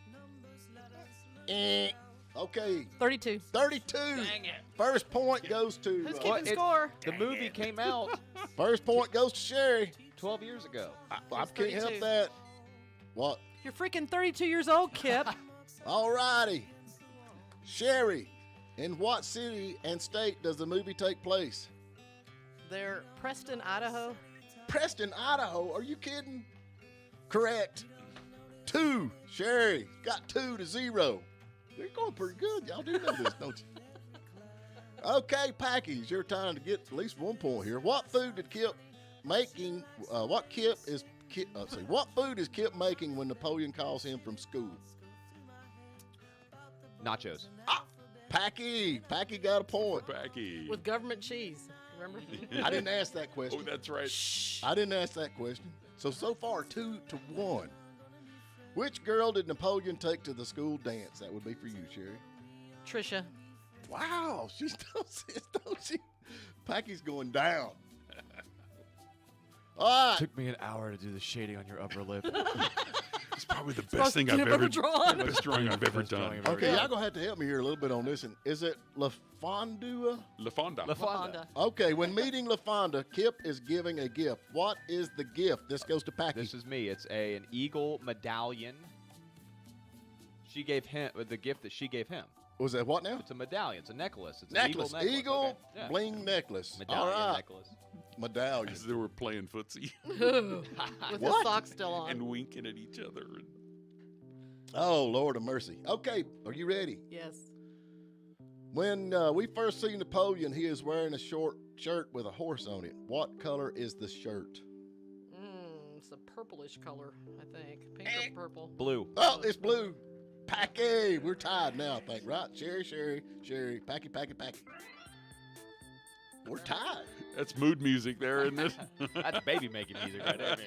Okay. 32. 32. Dang it. First point goes to. Who's keeping score? The movie came out First point goes to Sherry. 12 years ago. I can't help 32. that. What? You're freaking 32 years old, Kip. All righty. Sherry, in what city and state does the movie take place? They're Preston, Idaho. Preston, Idaho. Are you kidding? Correct. 2. Sherry got 2-0. You're going pretty good. Y'all do know this, don't you? Okay, Packy, it's your time to get at least 1 point here. What food did Kip making? What food is Kip making when Napoleon calls him from school? Nachos. Packy got a point. Packy. With government cheese. Remember? I didn't ask that question. Oh, that's right. I didn't ask that question. So far, 2-1. Which girl did Napoleon take to the school dance? That would be for you, Sherry. Trisha. Wow, she's don't she? Packy's going down. All right. Took me an hour to do the shading on your upper lip. It's probably the best thing I've ever drawn. Best drawing I've ever done. Okay, y'all gonna have to help me here a little bit on this. And is it LaFondua? LaFonda. Okay, when meeting LaFonda, Kip is giving a gift. What is the gift? This goes to Packy. This is me. It's an eagle medallion. She gave him the gift that she gave him. Was that what now? It's a medallion. It's a necklace. It's Necklace. an eagle necklace. Okay. Yeah. Bling necklace. Medallion All right. necklace. Medallion. As they were playing footsie. With the socks still on. And winking at each other. Oh, Lord of mercy. Okay, are you ready? Yes. When we first see Napoleon, he is wearing a short shirt with a horse on it. What color is the shirt? It's a purplish color, I think. Pink or purple. Blue. Oh, it's blue. Packy. We're tied now, I think, right? Sherry. Packy. We're tied. That's mood music there, isn't it? That's baby making music right there, man.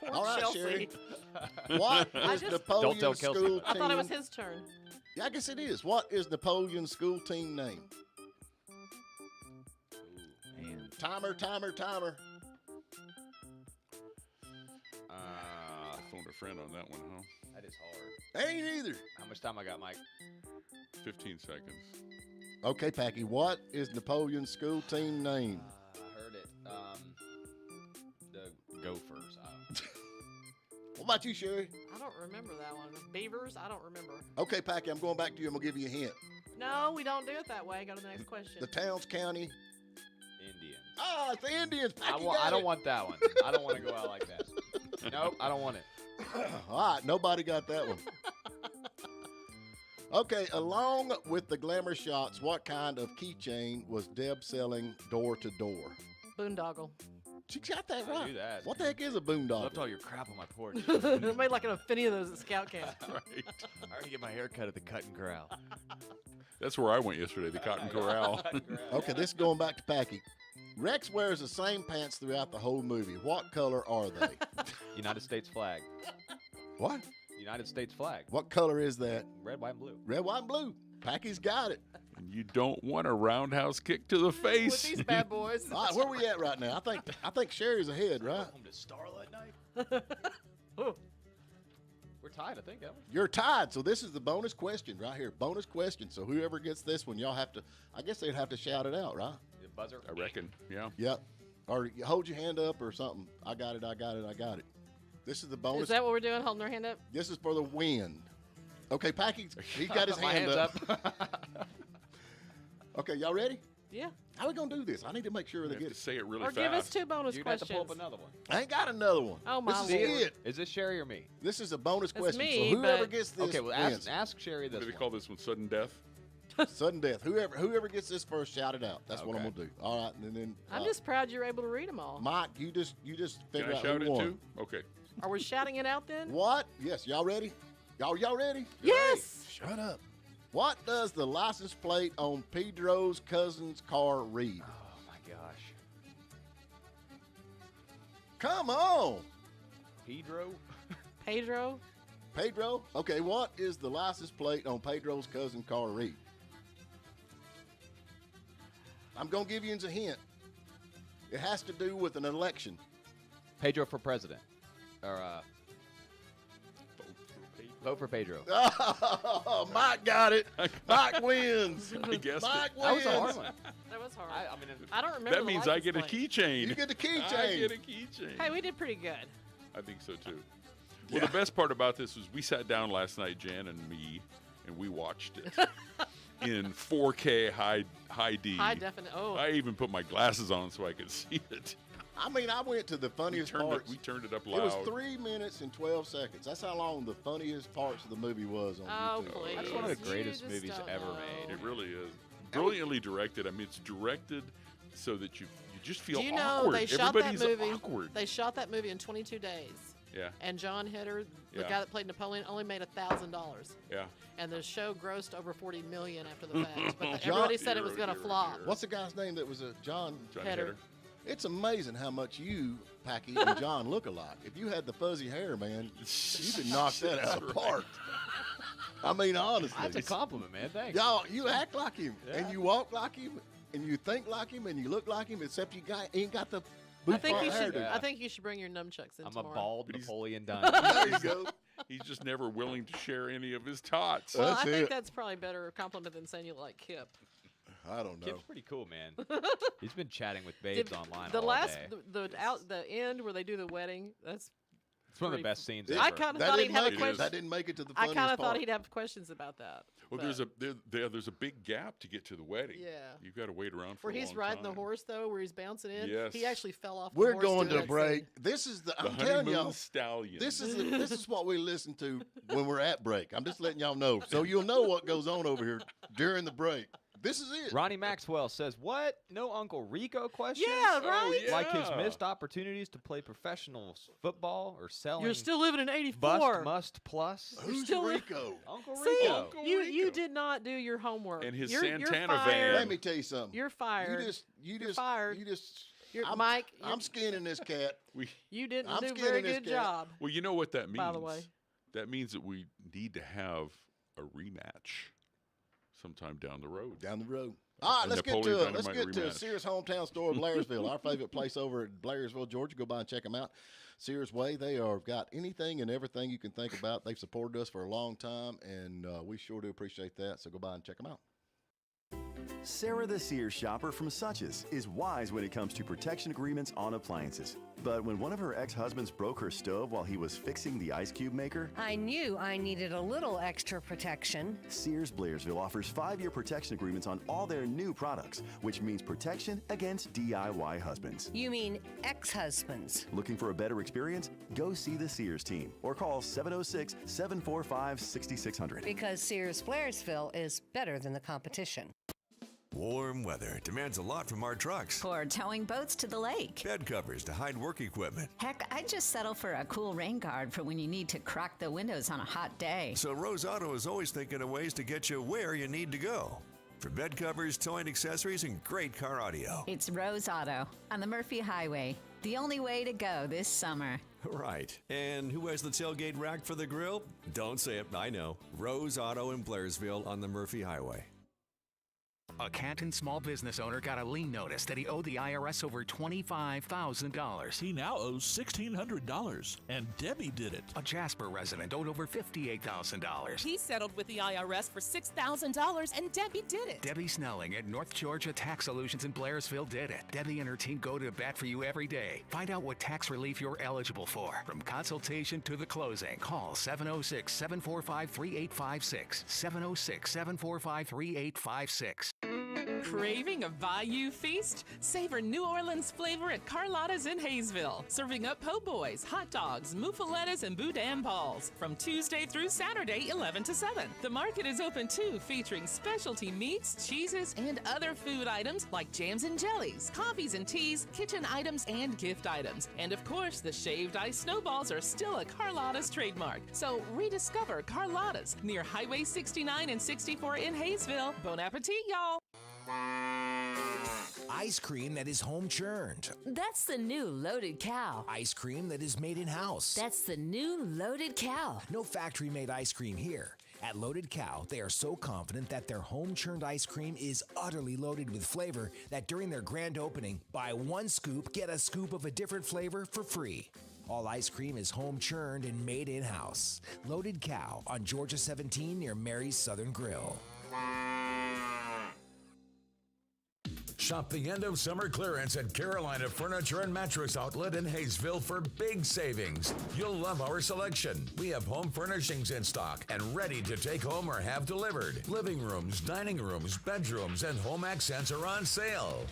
Poor All right, Chelsea. Sherry. What is Don't Napoleon's tell Kelsey. school team? I thought it was his turn. Yeah, I guess it is. What is Napoleon's school team name? Man. Timer. I phoned a friend on that one, huh? That is hard. Ain't either. How much time I got, Mike? 15 seconds. Okay, Packy. What is Napoleon's school team name? I heard it. The Gophers. What about you, Sherry? I don't remember that one. Beavers? I don't remember. Okay, Packy, I'm going back to you. I'm going to give you a hint. No, we don't do it that way. Go to the next question. The town's county. Indians. Ah, it's the Indians. Packy I got don't it. want that one. I don't want to go out like that. Nope, I don't want it. All right, nobody got that one. Okay, along with the glamour shots, what kind of keychain was Deb selling door to door? Boondoggle. She got that I right. knew that. What the heck is a boondoggle? Left all your crap on my porch. They made like an affinity of those at Scout Camp. Right. I already get my hair cut at the Cutting Corral. That's where I went yesterday, the Cotton Corral. Okay, this is going back to Packy. Rex wears the same pants throughout the whole movie. What color are they? United States flag. What? United States flag. What color is that? Red, white, and blue. Red, white, and blue. Packy's got it. And you don't want a roundhouse kick to the With face. these bad boys. All right, where we at right now? I think Sherry's ahead, right? Home to Starlight Night. We're tied, I think, haven't we? You're tied, so this is the bonus question right here. Bonus question. So whoever gets this one, y'all have to, I guess they'd have to shout it out, right? The buzzer. I reckon, yeah. Yep. Or you hold your hand up or something. I got it. This is the bonus. Is that what we're doing? Holding our hand up? This is for the win. Okay, Packy, he's got his My hand hand's up. Okay, y'all ready? Yeah. How we gonna do this? I need to make sure You they have get to it. say it really Or fast. give us 2 bonus You'd have to questions. pull up another one. I ain't got another one. Oh, my This is Lord. it. Is this Sherry or me? This is a bonus It's question. me, so whoever but- gets this Okay, well, wins. ask Sherry What this do they one. call this one? Sudden death? Sudden death. Whoever gets this first, shout it out. That's what I'm Okay. gonna do. All right, and then I'm just proud you're able to read them all. Mike, you just Can figure I out shout who it won. too? Okay. Are we shouting it out then? What? Yes, y'all ready? Y'all ready? Yes. Shut up. What does the license plate on Pedro's cousin's car read? Oh, my gosh. Come on. Pedro? Pedro? Pedro? Okay, what is the license plate on Pedro's cousin's car read? I'm going to give you a hint. It has to do with an election. Pedro for president. Or, vote for Pedro. Oh, Mike got it. Mike wins. I guessed Mike it. That was a wins. hard one. That was hard. I mean, I don't remember That the means I license get a plate. keychain. You get the I keychain. get a keychain. Hey, we did pretty good. I think so too. Well, the best part about this was we sat down last night, Jan and me, and we watched it in 4K high D. High definite. Oh. I even put my glasses on so I could see it. I mean, I went to the funniest parts. We turned it up It loud. was 3 minutes and 12 seconds. That's how long the funniest parts of the movie was on YouTube. Please. That's one of the You greatest just movies don't ever know. made. It really is. Brilliantly directed. I mean, it's directed so that you just feel Do you know awkward. they shot Everybody's that movie? awkward. They shot that movie in 22 days. Yeah. And John Heder, the Yeah. guy that played Napoleon, only made $1,000. Yeah. And the show grossed over $40 million after the fact. But John- everybody said it was going to flop. What's the guy's name that was a John Heder. It's amazing how much you, Packy, and John look alike. If you had the fuzzy hair, man, you could knock that out apart. I mean, honestly. That's a compliment, man. Thanks. Y'all, you act like him, Yeah. and you walk like him, and you think like him, and you look like him, except you ain't got the I think you hair. should. I think you should bring your nunchucks in I'm tomorrow. a bald Napoleon Dynamite. There you go. He's just never willing to share any of his tots. Well, I think that's probably a better compliment than saying you like Kip. I don't know. Kip's pretty cool, man. He's been chatting with babes online The all last, day. the end where they do the wedding. That's It's one of pretty the best scenes I ever. kind of That thought he'd didn't have a make it. question. That didn't make it to the I funniest kind of thought part. he'd have questions about that. Well, but- there's a big gap to get to the wedding. Yeah. You've got to wait around for where a he's long riding time. the horse though, where he's bouncing in. Yes. He actually fell off. We're the horse going doing to that break. scene. This is the. The I'm telling honeymoon y'all. stallion. This is what we listen to when we're at break. I'm just letting y'all know, so you'll know what goes on over here during the break. This is it. Ronnie Maxwell says, "What? No Uncle Rico questions? Yeah, right? Oh, Like his yeah. missed opportunities to play professional football or selling. You're still living in '84. Bust Must Plus. Who's still- Rico? Uncle See, Rico. Uncle you Rico. did not do your homework. And his you're Santana fired. van. Let me tell you something. You're fired. You You're just fired. You just. You're, I'm, Mike, I'm skinning this cat. you didn't I'm do a skinning very this good cat. job. Well, you know what that means. By the way. That means that we need to have a rematch sometime down the road. Down the road. All right, A let's get Napoleon to it. Let's Dynamite get to rematch. Sears Hometown Store in Blairsville, our favorite place over at Blairsville, Georgia. Go by and check them out. Sears Way, they are got anything and everything you can think about. They've supported us for a long time, and we sure do appreciate that. So go by and check them out. Sarah the Sears shopper from Suches is wise when it comes to protection agreements on appliances. But when one of her ex-husbands broke her stove while he was fixing the ice cube maker, I knew I needed a little extra protection. Sears Blairsville offers 5-year protection agreements on all their new products, which means protection against DIY husbands. You mean ex-husbands? Looking for a better experience? Go see the Sears team or call 706-745-6600. Because Sears Blairsville is better than the competition. Warm weather demands a lot from our trucks. For towing boats to the lake. Bed covers to hide work equipment. Heck, I'd just settle for a cool rain guard for when you need to crack the windows on a hot day. So Rose Auto is always thinking of ways to get you where you need to go. For bed covers, towing accessories, and great car audio. It's Rose Auto on the Murphy Highway. The only way to go this summer. Right. And who has the tailgate rack for the grill? Don't say it, I know. Rose Auto in Blairsville on the Murphy Highway. A Canton small business owner got a lien notice that he owed the IRS over $25,000. He now owes $1,600, and Debbie did it. A Jasper resident owed over $58,000. He settled with the IRS for $6,000, and Debbie did it. Debbie Snelling at North Georgia Tax Solutions in Blairsville did it. Debbie and her team go to bat for you every day. Find out what tax relief you're eligible for. From consultation to the closing, call 706-745-3856. 706-745-3856. Craving a Bayou feast? Savor New Orleans flavor at Carlotta's in Hayesville. Serving up po' boys, hot dogs, muffalettas, and boudin balls. From Tuesday through Saturday, 11 to 7. The market is open too, featuring specialty meats, cheeses, and other food items like jams and jellies, coffees and teas, kitchen items, and gift items. And of course, the shaved ice snowballs are still a Carlotta's trademark. So rediscover Carlotta's near Highway 69 and 64 in Hayesville. Bon appetit, y'all! Ice cream that is home churned. That's the new Loaded Cow. Ice cream that is made in-house. That's the new Loaded Cow. No factory-made ice cream here. At Loaded Cow, they are so confident that their home-churned ice cream is utterly loaded with flavor that during their grand opening, buy one scoop, get a scoop of a different flavor for free. All ice cream is home-churned and made in-house. Loaded Cow on Georgia 17 near Mary's Southern Grill. Shop the end of summer clearance at Carolina Furniture and Mattress Outlet in Hayesville for big savings. You'll love our selection. We have home furnishings in stock and ready to take home or have delivered. Living rooms, dining rooms, bedrooms, and home accents are on sale.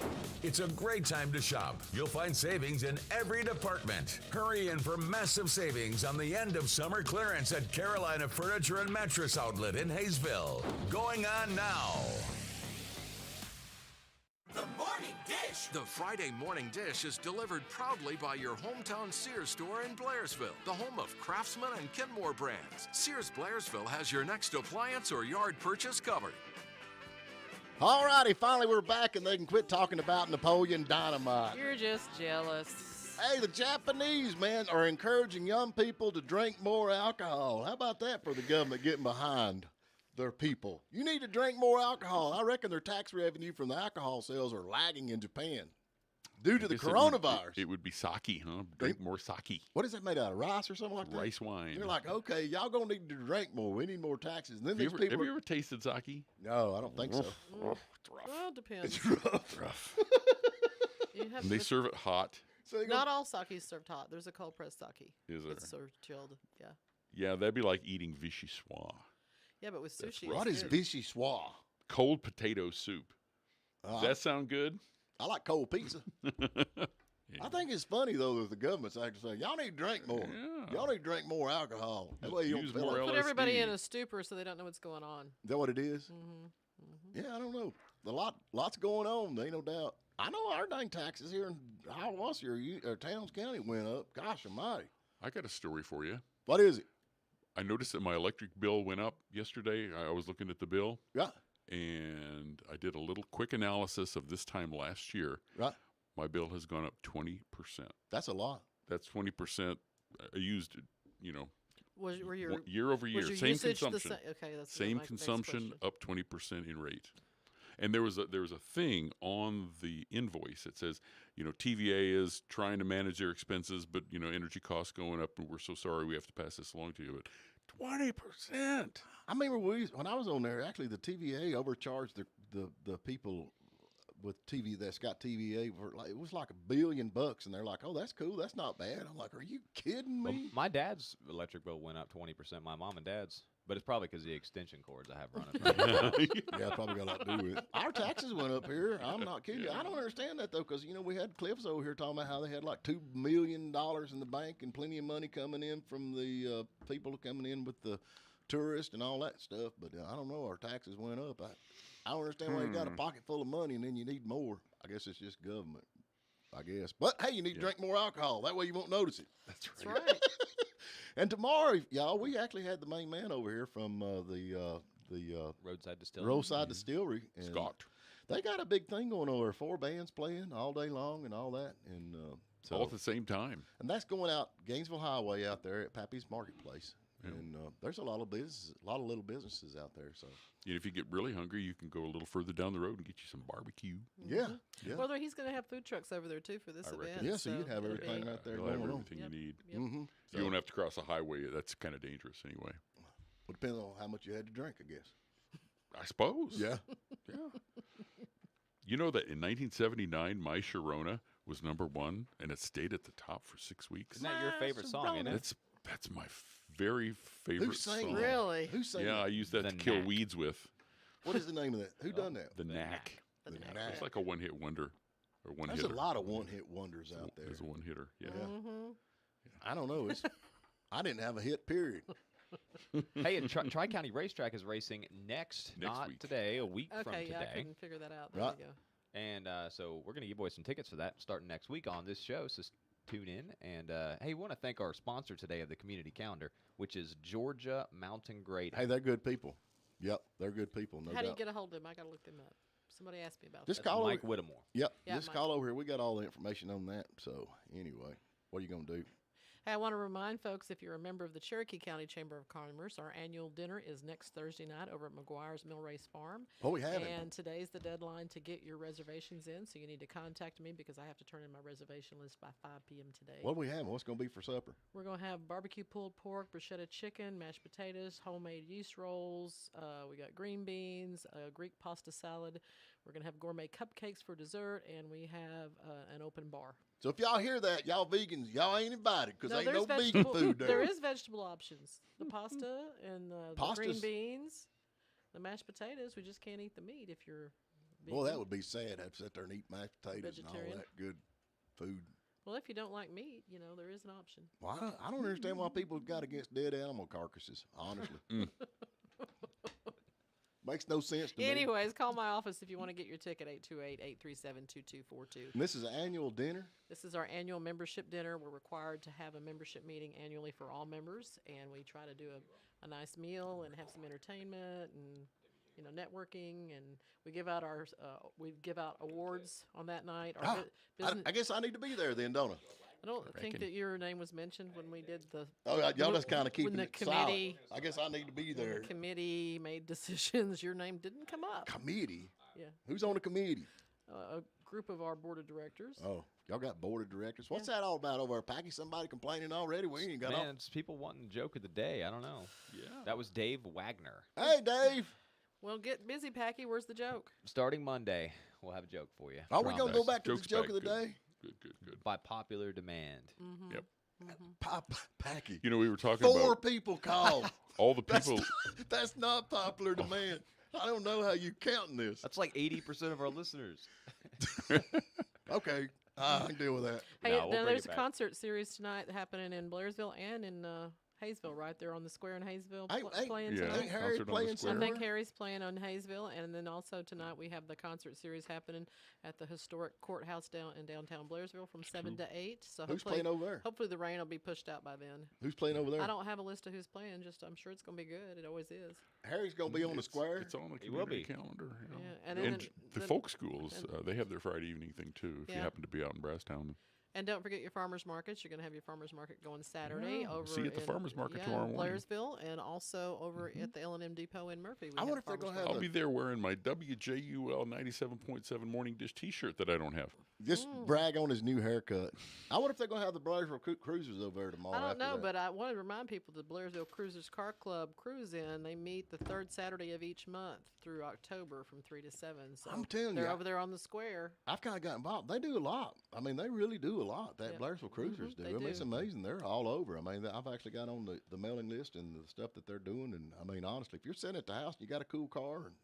It's a great time to shop. You'll find savings in every department. Hurry in for massive savings on the end of summer clearance at Carolina Furniture and Mattress Outlet in Hayesville. Going on now. The Morning Dish. The Friday Morning Dish is delivered proudly by your hometown Sears store in Blairsville, the home of Craftsman and Kenmore brands. Sears Blairsville has your next appliance or yard purchase covered. All righty, finally we're back and they can quit talking about Napoleon Dynamite. You're just jealous. Hey, the Japanese, man, are encouraging young people to drink more alcohol. How about that for the government getting behind their people? You need to drink more alcohol. I reckon their tax revenue from the alcohol sales are lagging in Japan due to the coronavirus. It would be sake, huh? Drink more sake. What is that made out of, rice or something like that? Rice wine. They're like, okay, y'all gonna need to drink more. We need more taxes. And then Have these people you ever tasted sake? No, I don't think so. It's rough. Well, it depends. It's rough. You have And they to- serve it hot. Not all sake is served hot. There's a cold pressed sake. Is there? It's served chilled. Yeah. Yeah, that'd be like eating vichyssoise. Yeah, but with sushi. What it's is good. vichyssoise? Cold potato soup. Does that sound good? I like cold pizza. I think it's funny though that the government's actually saying y'all need to drink more. Yeah. Y'all need to drink more alcohol. That way you don't Use feel more like. Put everybody LSD. in a stupor so they don't know what's going on. Is that what it is? Mm-hmm. Yeah, I don't know. Lots going on. There ain't no doubt. I know our dang taxes here in Hiawassee or Towns County went up. Gosh almighty. I got a story for you. What is it? I noticed that my electric bill went up yesterday. I was looking at the bill. Yeah. And I did a little quick analysis of this time last year. Right. My bill has gone up 20%. That's a lot. That's 20%. I used, Were your year over year, was your same usage the consumption. okay, that's Same my next consumption, question. up 20% in rate. And there was a thing on the invoice that says, TVA is trying to manage their expenses, but energy costs going up, and we're so sorry we have to pass this along to you. But 20%. I remember when I was on there, actually the TVA overcharged the people with TV that's got TVA for it was like $1 billion, and they're like, oh, that's cool, that's not bad. I'm like, are you kidding me? Well, my dad's electric bill went up 20%. My mom and dad's, but it's probably because the extension cords I have running. Yeah, probably got a lot to do with it. Our taxes went up here. I'm not kidding you. I don't understand that, though, because, we had Cliffs over here talking about how they had like $2 million in the bank and plenty of money coming in from the people coming in with the tourists and all that stuff. But I don't know. Our taxes went up. I don't understand why you got a pocket full of money and then you need more. I guess it's just government, I guess. But, hey, you need to drink more alcohol. That way you won't notice it. That's right. And tomorrow, y'all, we actually had the main man over here from the Roadside Distillery. Roadside Distillery. And Scott. They got a big thing going on there. 4 bands playing all day long and all that. And so All at the same time. And that's going out Gainesville Highway out there at Pappy's Marketplace. Yeah. And there's a lot of little businesses out there. So, And if you get really hungry, you can go a little further down the road and get you some barbecue. Yeah. Well, he's going to have food trucks over there too for this event. Yeah, so you'd have everything right there You'll going have on. everything you need. Mm-hmm. You won't have to cross a highway. That's kind of dangerous anyway. Well, depends on how much you had to drink, I guess. I suppose. Yeah. Yeah. You know that in 1979, My Sharona was #1, and it stayed at the top for 6 weeks. Isn't that your favorite song, isn't it? That's my very favorite Who sang song. that? Really? Who sang Yeah, that? I used that The to kill Knack. weeds with. What is the name of that? Who done that? The Knack. The Knack. It's like a one-hit wonder. Or one There's hitter. a lot of one-hit wonders out there. There's a one-hitter. Yeah. Mm-hmm. I don't know. I didn't have a hit, period. Hey, and Tri-County Racetrack is racing next not week. today, a week from Okay, today. yeah, I couldn't figure that out. There Right. you go. And so we're going to give away some tickets for that starting next week on this show. So tune in. And hey, we want to thank our sponsor today of the community calendar, which is Georgia Mountain Grading. Hey, they're good people. Yep, they're good people. No How do you doubt. get a hold of them? I got to look them up. Somebody asked me about Just that. call Mike over. Whittemore. Yep, Yeah, just Mike. call over here. We got all the information on that. So anyway, what are you gonna do? Hey, I want to remind folks, if you're a member of the Cherokee County Chamber of Commerce, our annual dinner is next Thursday night over at McGuire's Mill Race Farm. Oh, we have it. And today's the deadline to get your reservations in, so you need to contact me because I have to turn in my reservation list by 5 p.m. today. What do we have? What's going to be for supper? We're going to have barbecue pulled pork, bruschetta chicken, mashed potatoes, homemade yeast rolls. We got green beans, a Greek pasta salad. We're going to have gourmet cupcakes for dessert, and we have an open bar. So if y'all hear that, y'all vegans, y'all ain't invited because ain't there's no vegan food there. There is vegetable options. The pasta and the green Pastas? beans, the mashed potatoes. We just can't eat the meat if you're vegan. Boy, that would be sad. I'd sit there and eat mashed potatoes and all Vegetarian. that good food. Well, if you don't like meat, there is an option. Well, I don't understand why people got against dead animal carcasses, honestly. Makes no sense to me. Anyways, call my office if you want to get your ticket, 828-837-2242. And this is an annual dinner? This is our annual membership dinner. We're required to have a membership meeting annually for all members, and we try to do a nice meal and have some entertainment and networking, and we give out awards on that night. I guess I need to be there then, don't I? I don't think that your name was mentioned when we did the. Y'all just kind of keeping the it committee. silent. I guess I need to be there. When the committee made decisions. Your name didn't come up. Committee? Yeah. Who's on the committee? A group of our board of directors. Oh, y'all got board of directors. What's that all about over there, Packy? Somebody complaining already? We ain't got Man, it's people wanting joke of the day. I don't know. Yeah. That was Dave Wagner. Hey, Dave. Well, get busy, Packy. Where's the joke? Starting Monday, we'll have a joke for you. Are we going to go back to the Joke's joke back. of the day? Good. By popular demand. Mm-hmm. Yep. Packy. You know, we were talking Four about people called. all the people. That's not popular demand. I don't know how you counting this. That's like 80% of our listeners. Okay. I can deal with that. Hey, No, we'll now bring there's it a back. concert series tonight happening in Blairsville and in Hayesville, right there on the square in Hayesville, playing yeah, tonight. Ain't Harry concert on the playing square. I think somewhere? Harry's playing on Hayesville, and then also tonight we have the concert series happening at the historic courthouse in downtown Blairsville from 7 to 8. So Who's hopefully, playing over there? hopefully the rain will be pushed out by then. Who's playing over there? I don't have a list of who's playing. Just I'm sure it's going to be good. It always is. Harry's going to be on the square. It's on the He will community be. calendar. you know. Yeah, and then the folk schools, they have their Friday evening thing too. If you Yeah. happen to be out in Brasstown, And don't forget your farmers markets. You're going to have your farmers market going Saturday over See you at the in, farmers market yeah, tomorrow morning. Blairsville, and also over at the L&M Depot in Murphy. I wonder if they're going to have I'll be there wearing my WJUL 97.7 Morning Dish T-shirt that I don't have. Just brag on his new haircut. I wonder if they're going to have the Blairsville Cruisers over there tomorrow. I don't after know, that. but I want to remind people the Blairsville Cruisers Car Club Cruise In. They meet the third Saturday of each month through October from 3 to 7. So I'm telling they're you, over there on the square. I've kind of got involved. They do a lot. I mean, they really do a lot. That Blairsville Cruisers do. they I mean, do. it's amazing. They're all over. I mean, I've actually got on the mailing list and the stuff that they're doing. And I mean, honestly, if you're sitting at the house and you got a cool car, and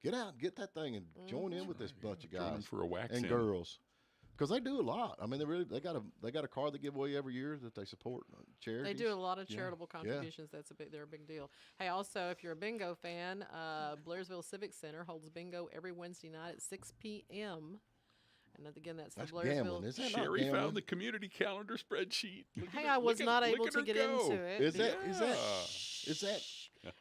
get out and get that thing and join in with this bunch of Join 'em guys for a wax and in. girls. Because they do a lot. I mean, they got a car they give away every year that they support charities. They do a lot of Yeah. charitable Yeah. contributions. They're a big deal. Hey, also, if you're a bingo fan, Blairsville Civic Center holds bingo every Wednesday night at 6 p.m. And again, that's the That's Blairsville. gambling. Is that not Sherry gambling? found the community calendar spreadsheet. Look Hey, at her- I was look at- not look able at to her get go. into it. Is that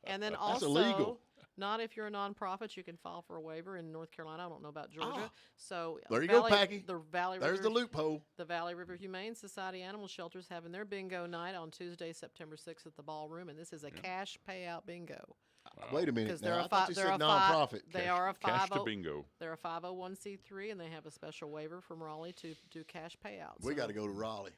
And then That's also, illegal. not if you're a nonprofit, you can file for a waiver in North Carolina. I don't know about Georgia. So There you go, Packy. The Valley There's River, the loophole. The Valley River Humane Society Animal Shelters having their bingo night on Tuesday, September 6th at the ballroom, and this is a cash payout bingo. Wait a minute. Because Now, they're I a thought you they're said a nonprofit. They are a Cash to 50 bingo. They're a 501c3, and they have a special waiver from Raleigh to do cash payouts. We So, got to go to Raleigh.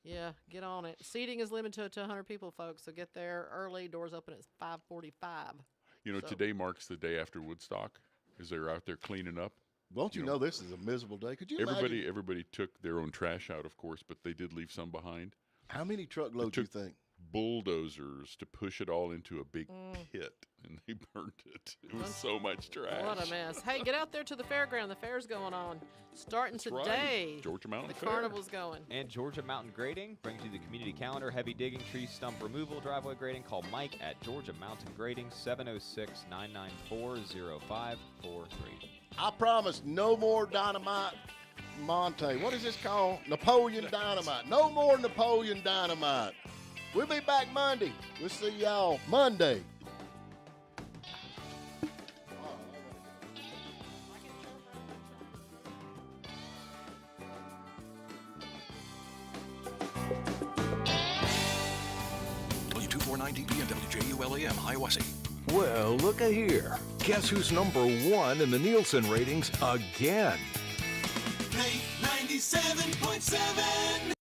yeah, get on it. Seating is limited to 100 people, folks, so get there early. Doors open at 5:45. You know, So- today marks the day after Woodstock, as they're out there cleaning up. Don't you know this is a miserable day? Could you Everybody imagine took their own trash out, of course, but they did leave some behind. how many truckloads you think? Bulldozers to push it all into a big pit, and they burned it. It was so much trash. What a mess. Hey, get out there to the fairground. The fair's going on. Starting right. today. Georgia Mountain The Fair. carnival's going. And Georgia Mountain Grading brings you the community calendar, heavy digging, tree stump removal, driveway grading. Call Mike at Georgia Mountain Grading, 706-994-0543. I promise no more dynamite Monte. What is this called? Napoleon Dynamite. No more Napoleon Dynamite. We'll be back Monday. We'll see y'all Monday. 690 PM WJULAM, Hiawassee. Well, look a here. Guess who's number one in the Nielsen ratings again? Play 97.7.